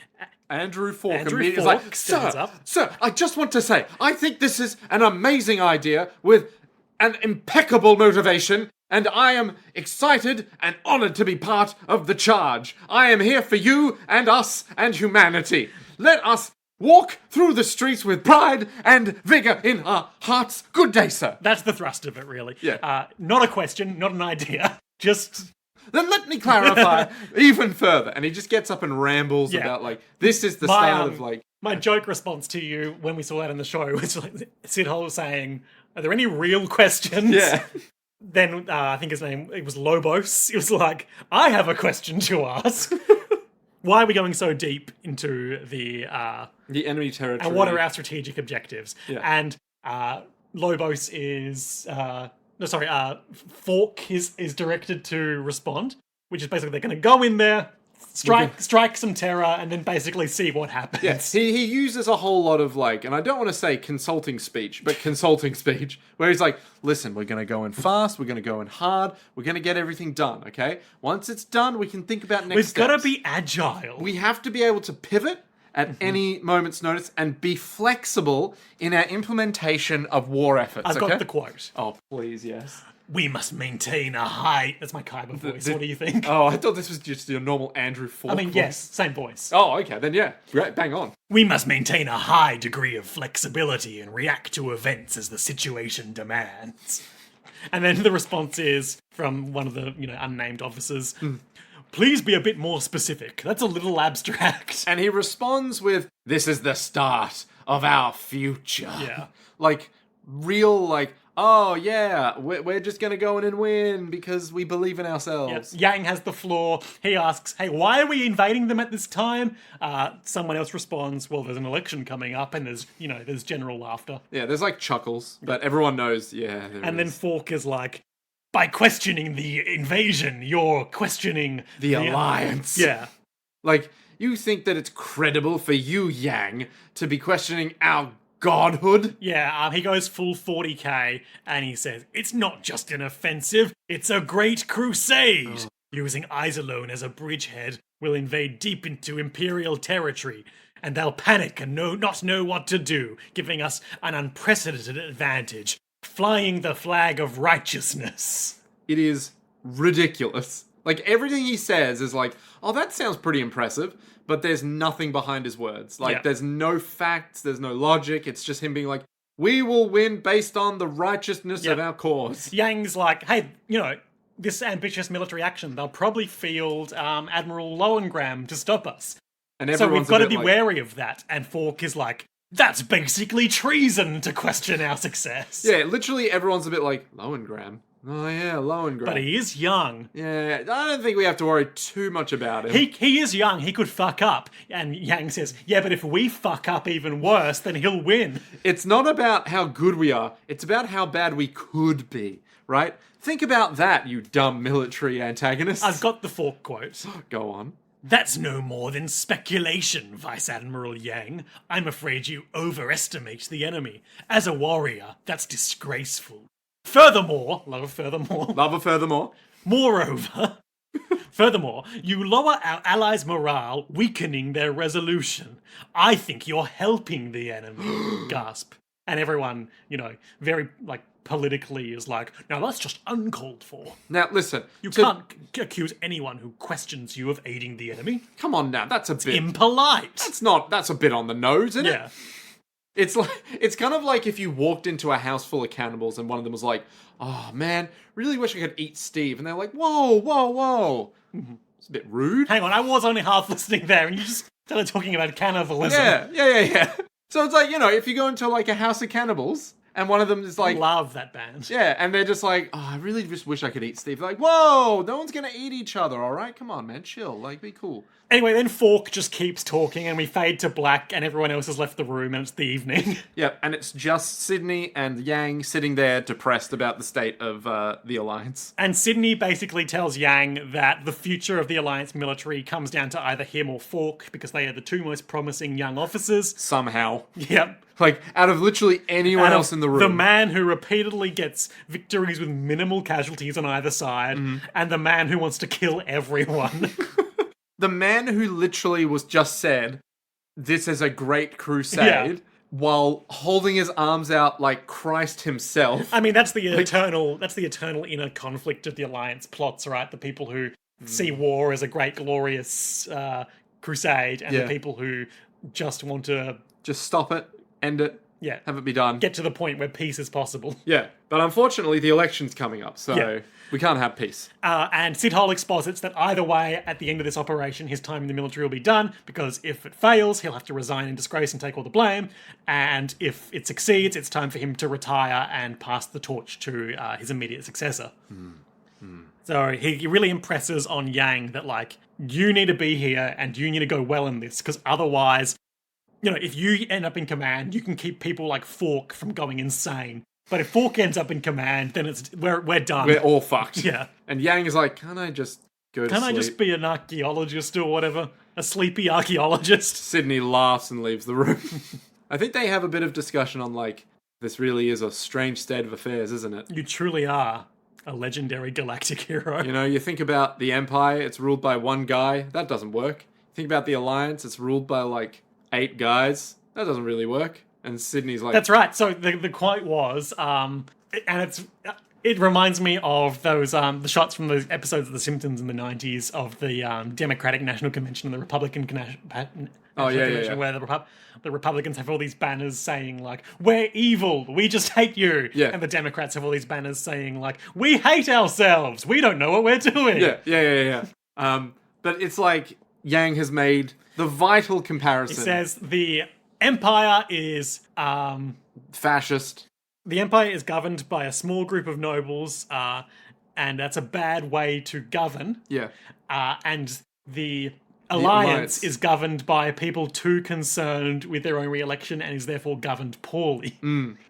Andrew Falk Andrew immediately is Falk like, stands up. Sir, I just want to say, I think this is an amazing idea with an impeccable motivation, and I am excited and honored to be part of the charge. I am here for you and us and humanity. Let us walk through the streets with pride and vigor in our hearts. Good day, sir. That's the thrust of it, really. Yeah. Not a question, not an idea. Just... Then let me clarify even further. And he just gets up and rambles about, like, this is the start of, like... My joke response to you when we saw that in the show was like, Sithal saying, are there any real questions? Yeah. Then I think it was Lobos. It was like, I have a question to ask. Why are we going so deep into the enemy territory? And what are our strategic objectives? Yeah. And Lobos is... Fork is directed to respond, which is basically they're going to go in there, strike some terror, and then basically see what happens. Yes, he uses a whole lot of, like, and I don't want to say consulting speech, but consulting speech, where he's like, listen, we're going to go in fast, we're going to go in hard, we're going to get everything done, okay? Once it's done, we can think about next steps. We've got to be agile. We have to be able to pivot at any moment's notice and be flexible in our implementation of war efforts. I've got the quote. Oh, please, yes. We must maintain a high... That's my Kaiba voice. What do you think? Oh, I thought this was just your normal Andrew Falk voice. Yes, same voice. Oh, okay, then yeah. Great, bang on. We must maintain a high degree of flexibility and react to events as the situation demands. And then the response is from one of the, unnamed officers... Please be a bit more specific. That's a little abstract. And he responds with, this is the start of our future. Yeah. Like, real, like, oh, yeah, we're just going to go in and win because we believe in ourselves. Yep. Yang has the floor. He asks, hey, why are we invading them at this time? Someone else responds, well, there's an election coming up, and there's general laughter. Yeah, there's, like, chuckles, but everyone knows, yeah, there And is. then Fork is like, by questioning the invasion, you're questioning the alliance. Yeah. Like, you think that it's credible for you, Yang, to be questioning our godhood? Yeah, he goes full 40k, and he says, it's not just an offensive, it's a great crusade! Oh. Using Iserlohn as a bridgehead, we'll invade deep into Imperial territory, and they'll panic and not know what to do, giving us an unprecedented advantage. Flying the flag of righteousness. It is ridiculous. Like, everything he says is like, oh, that sounds pretty impressive, but there's nothing behind his words. Like, there's no facts, there's no logic, it's just him being like, we will win based on the righteousness of our cause. Yang's like, hey, this ambitious military action, they'll probably field Admiral Lowengram to stop us. And so we've got to be wary of that. And Fork is like, that's basically treason to question our success. Yeah, literally everyone's a bit like, Lowengram. Oh yeah, Lowengram. But he is young. Yeah, I don't think we have to worry too much about him. He is young, he could fuck up. And Yang says, yeah, but if we fuck up even worse, then he'll win. It's not about how good we are, it's about how bad we could be, right? Think about that, you dumb military antagonist. I've got the Fork quote. Go on. That's no more than speculation, Vice Admiral Yang. I'm afraid you overestimate the enemy. As a warrior, that's disgraceful. Furthermore, moreover, Furthermore, you lower our allies' morale, weakening their resolution. I think you're helping the enemy. Gasp. And everyone, very, politically is like, now that's just uncalled for. Now, listen. You can't accuse anyone who questions you of aiding the enemy. Come on now, that's a bit... Impolite. That's a bit on the nose, isn't it? Yeah. It's kind of like if you walked into a house full of cannibals and one of them was like, oh man, really wish I could eat Steve. And they're like, whoa, whoa, whoa. It's a bit rude. Hang on, I was only half listening there and you just started talking about cannibalism. Yeah. So it's like, if you go into like a house of cannibals and one of them is like... Love that band. Yeah, and they're just like, oh, I really just wish I could eat Steve. They're like, whoa, no one's going to eat each other, all right? Come on, man, chill. Be cool. Anyway, then Fork just keeps talking and we fade to black and everyone else has left the room and it's the evening. Yep, and it's just Sydney and Yang sitting there depressed about the state of the Alliance. And Sydney basically tells Yang that the future of the Alliance military comes down to either him or Fork because they are the two most promising young officers. Somehow. Yep. Out of literally anyone else in the room. The man who repeatedly gets victories with minimal casualties on either side, and the man who wants to kill everyone. The man who literally was just said, this is a great crusade, while holding his arms out like Christ himself. I mean, that's the eternal inner conflict of the Alliance plots, right? The people who see war as a great, glorious crusade, and the people who just want to... Just stop it, end it, have it be done. Get to the point where peace is possible. Yeah, but unfortunately the election's coming up, so we can't have peace. And Sid Hall exposits that either way, at the end of this operation, his time in the military will be done, because if it fails, he'll have to resign in disgrace and take all the blame, and if it succeeds, it's time for him to retire and pass the torch to his immediate successor. So he really impresses on Yang that, you need to be here, and you need to go well in this, because otherwise... if you end up in command, you can keep people like Fork from going insane. But if Fork ends up in command, then we're done. We're all fucked. Yeah. And Yang is like, can't I just go to sleep? Can I just be an archaeologist or whatever? A sleepy archaeologist? Sydney laughs and leaves the room. I think they have a bit of discussion on, this really is a strange state of affairs, isn't it? You truly are a legendary galactic hero. You think about the Empire, it's ruled by one guy. That doesn't work. Think about the Alliance, it's ruled by, 8 guys. That doesn't really work. And Sydney's like... That's right. So the quote was, it reminds me of those the shots from those episodes of The Simpsons in the 90s of the Democratic National Convention and the Republican National Convention, where the Republicans have all these banners saying, we're evil, we just hate you. Yeah. And the Democrats have all these banners saying, we hate ourselves, we don't know what we're doing. Yeah. But it's like Yang has made the vital comparison. He says the Empire is... fascist. The Empire is governed by a small group of nobles, and that's a bad way to govern. Yeah. And the Alliance is governed by people too concerned with their own re-election and is therefore governed poorly.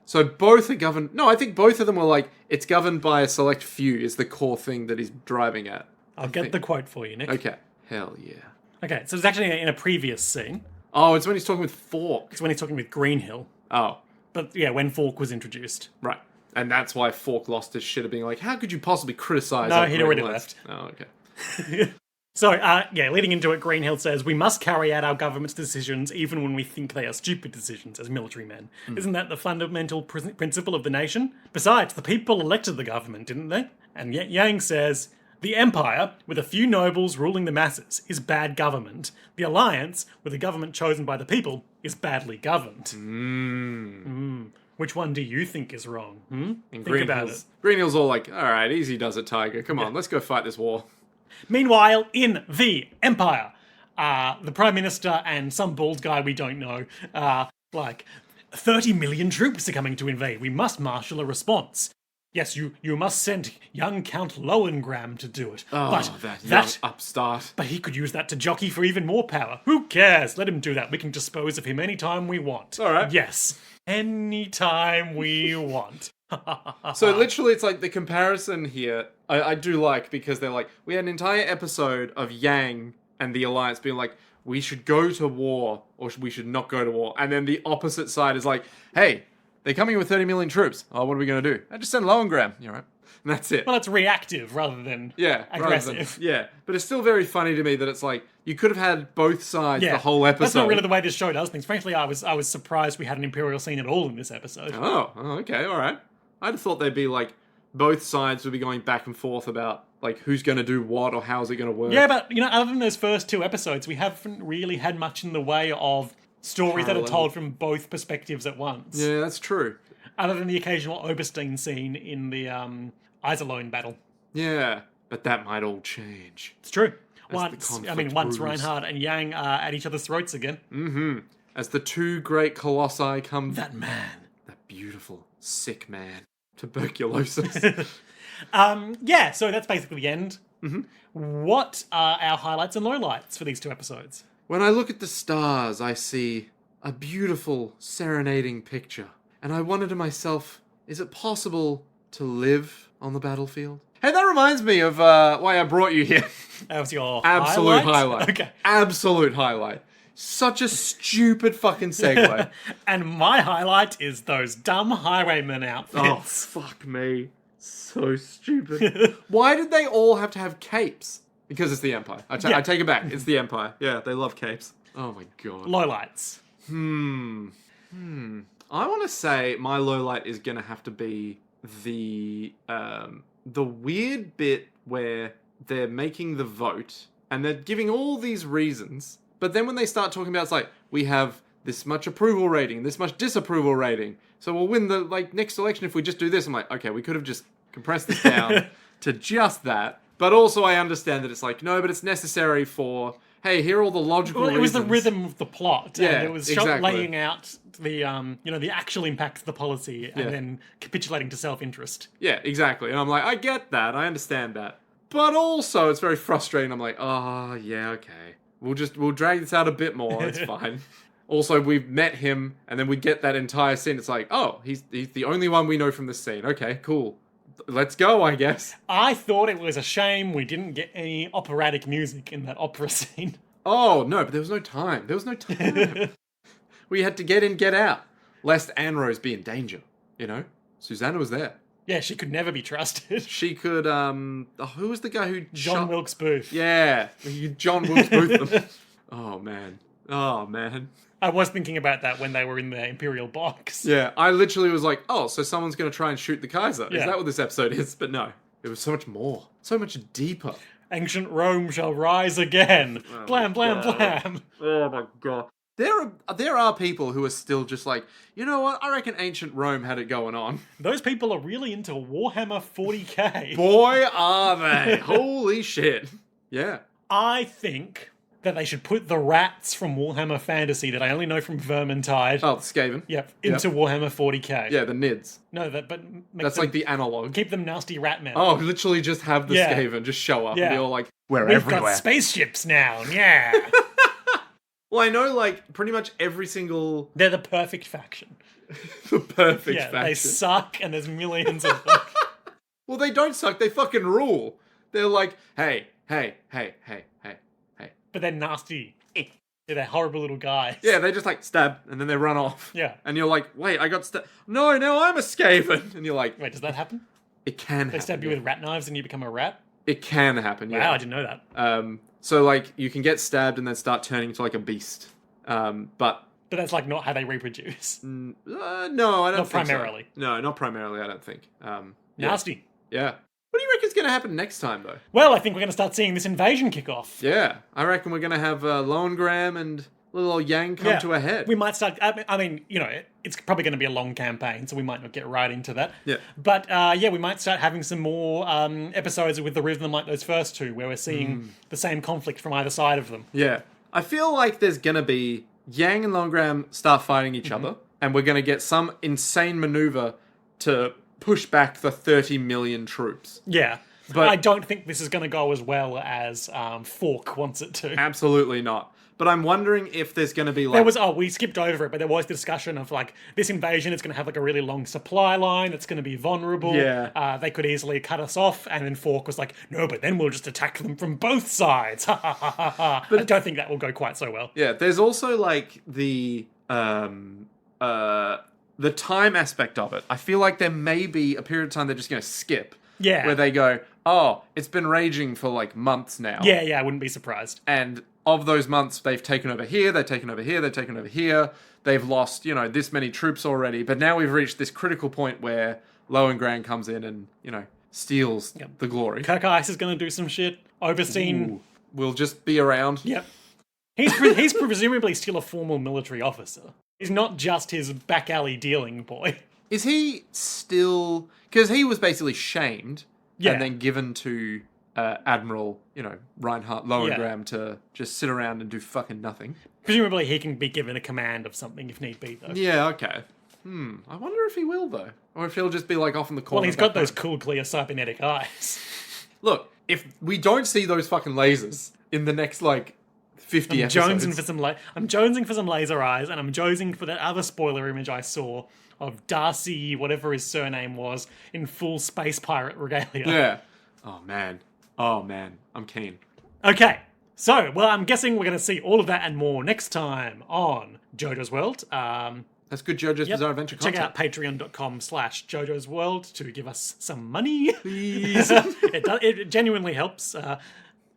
So both are governed... No, I think both of them were it's governed by a select few is the core thing that he's driving at. I'll get the quote for you, Nick. Okay. Hell yeah. Okay, so it's actually in a previous scene. Oh, it's when he's talking with Fork. It's when he's talking with Greenhill. Oh. But yeah, when Fork was introduced. Right. And that's why Fork lost his shit of being like, how could you possibly criticize... No, he'd already left. Oh, okay. So, leading into it, Greenhill says, we must carry out our government's decisions even when we think they are stupid decisions as military men. Isn't that the fundamental principle of the nation? Besides, the people elected the government, didn't they? And yet Yang says... The Empire, with a few nobles ruling the masses, is bad government. The Alliance, with a government chosen by the people, is badly governed. Which one do you think is wrong? Think about it. Greenhill's all like, alright, easy does it, Tiger. Come on, let's go fight this war. Meanwhile, in the Empire, the Prime Minister and some bald guy we don't know, 30 million troops are coming to invade. We must marshal a response. Yes, you must send young Count Lowengram to do it. Oh, but that young upstart. But he could use that to jockey for even more power. Who cares? Let him do that. We can dispose of him anytime we want. All right. Yes, anytime we want. So literally it's the comparison here, I do like, because they're we had an entire episode of Yang and the Alliance being we should go to war or we should not go to war. And then the opposite side is hey... They're coming with 30 million troops. Oh, what are we going to do? I just send Lowengram. You're right. And that's it. Well, it's reactive rather than aggressive. But it's still very funny to me that it's like, you could have had both sides the whole episode. That's not really the way this show does things. Frankly, I was surprised we had an Imperial scene at all in this episode. Oh, okay, alright. I'd have thought they'd be like, both sides would be going back and forth about like who's going to do what or how's it going to work. Yeah, but other than those first 2 episodes, we haven't really had much in the way of stories that are told from both perspectives at once. Yeah, that's true. Other than the occasional Oberstein scene in the Iserlohn battle. Yeah, but that might all change. It's true. Once Reinhardt and Yang are at each other's throats again. Mm-hmm. As the 2 great colossi come... That man. That beautiful, sick man. Tuberculosis. So that's basically the end. Mm-hmm. What are our highlights and lowlights for these 2 episodes? When I look at the stars, I see a beautiful, serenading picture. And I wonder to myself, is it possible to live on the battlefield? Hey, that reminds me of why I brought you here. That was your Absolute highlight. Okay. Absolute highlight. Such a stupid fucking segue. And my highlight is those dumb highwayman outfits. Oh, fuck me. So stupid. Why did they all have to have capes? Because it's the Empire. I take it back. It's the Empire. Yeah, they love capes. Oh my god. Lowlights. I want to say my lowlight is going to have to be the weird bit where they're making the vote and they're giving all these reasons, but then when they start talking about, it's like, we have this much approval rating, this much disapproval rating, so we'll win the next election if we just do this. I'm like, okay, we could have just compressed this down to just that. But also I understand that it's like, no, but it's necessary for, hey, here are all the logical reasons. It was the rhythm of the plot. Yeah, and it was exactly. laying out the the actual impact of the policy and then capitulating to self-interest. Yeah, exactly. And I'm like, I get that. I understand that. But also, it's very frustrating. I'm like, oh, yeah, okay. We'll drag this out a bit more. It's fine. Also, we've met him, and then we get that entire scene. It's like, oh, he's the only one we know from this scene. Okay, cool. Let's go, I guess. I thought it was a shame we didn't get any operatic music in that opera scene. Oh, no, but there was no time. We had to get in, get out. Lest Anne Rose be in danger, Susanna was there. Yeah, she could never be trusted. She could, who was the guy who John Wilkes Booth. Yeah, John Wilkes Booth them. Oh, man. I was thinking about that when they were in the Imperial box. Yeah, I literally was like, oh, so someone's going to try and shoot the Kaiser. Yeah. Is that what this episode is? But no, it was so much more. So much deeper. Ancient Rome shall rise again. Blam, blam, blam. Oh my god. There are people who are still just like, you know what? I reckon ancient Rome had it going on. Those people are really into Warhammer 40k. Boy, are they. Holy shit. Yeah. I think that they should put the rats from Warhammer Fantasy that I only know from Vermintide. Oh, the Skaven. Yep, into Warhammer 40k. Yeah, the Nids. No, that's like the analog. Keep them nasty rat men. Oh, literally just have the Skaven just show up and be all like, we're We've everywhere. We've got spaceships now, yeah. Well, I know, pretty much every single... They're the perfect faction. The perfect faction. They suck, and there's millions of them. Well, they don't suck, they fucking rule. They're like, hey. But they're nasty. They're horrible little guys. Yeah, they just, stab, and then they run off. Yeah. And you're like, wait, I got stabbed. No, now I'm a Skaven. And you're like... Wait, does that happen? It can happen. They stab you with rat knives and you become a rat? It can happen, yeah. Wow, I didn't know that. So, you can get stabbed and then start turning into, a beast. But that's, not how they reproduce. No, I don't think primarily. So. No, not primarily, I don't think. Nasty. Yeah. What do you reckon's going to happen next time, though? Well, I think we're going to start seeing this invasion kick off. Yeah. I reckon we're going to have Lowengram and little old Yang come to a head. We might start... I mean, it's probably going to be a long campaign, so we might not get right into that. Yeah. But, we might start having some more episodes with the rhythm like those first 2, where we're seeing the same conflict from either side of them. Yeah. I feel like there's going to be... Yang and Lowengram start fighting each other, and we're going to get some insane maneuver to push back the 30 million troops. Yeah. But I don't think this is going to go as well as Fork wants it to. Absolutely not. But I'm wondering if there's going to be we skipped over it, but there was the discussion of this invasion is going to have a really long supply line. It's going to be vulnerable. Yeah. They could easily cut us off. And then Fork was like, no, but then we'll just attack them from both sides. But I don't think that will go quite so well. Yeah. There's also the time aspect of it. I feel like there may be a period of time they're just going to skip. Yeah. Where they go, oh, it's been raging for like months now. Yeah, I wouldn't be surprised. And of those months, they've taken over here, they've taken over here, they've taken over here. They've lost, this many troops already. But now we've reached this critical point where Lohengrin comes in and, steals the glory. Kirk Ice is going to do some shit. Overseen. Ooh. We'll just be around. Yep. He's presumably still a formal military officer. He's not just his back alley dealing boy. Is he still... Because he was basically shamed Yeah. and then given to Admiral, Reinhard Lohengrin to just sit around and do fucking nothing. Presumably he can be given a command of something if need be, though. Yeah, okay. I wonder if he will, though. Or if he'll just be, off in the corner. Well, he's got those cool, clear cybernetic eyes. Look, if we don't see those fucking lasers in the next, 50 episodes... I'm jonesing for some laser eyes, and I'm jonesing for that other spoiler image I saw of Darcy, whatever his surname was, in full space pirate regalia. Yeah. Oh, man. I'm keen. Okay. So, I'm guessing we're going to see all of that and more next time on JoJo's World. That's good JoJo's Bizarre Adventure content. Check out patreon.com/JoJo's World to give us some money. Please. It genuinely helps.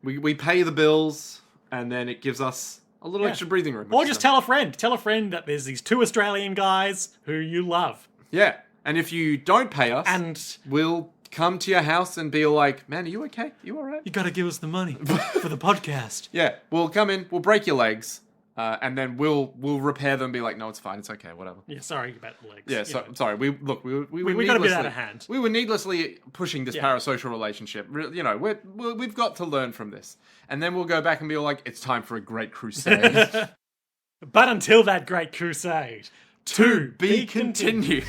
We pay the bills, and then it gives us a little extra breathing room. Or just tell a friend. Tell a friend that there's these 2 Australian guys who you love. Yeah. And if you don't pay us, And we'll come to your house and be like, man, are you okay? You all right? you got to give us the money for the podcast. Yeah. We'll come in, we'll break your legs, and then we'll repair them and be like, no, it's fine, it's okay, whatever. Yeah, sorry about the legs. Yeah, sorry. We got a bit out of hand. We were needlessly pushing this parasocial relationship. We've got to learn from this. And then we'll go back and be like, it's time for a great crusade. But until that great crusade, To be continued.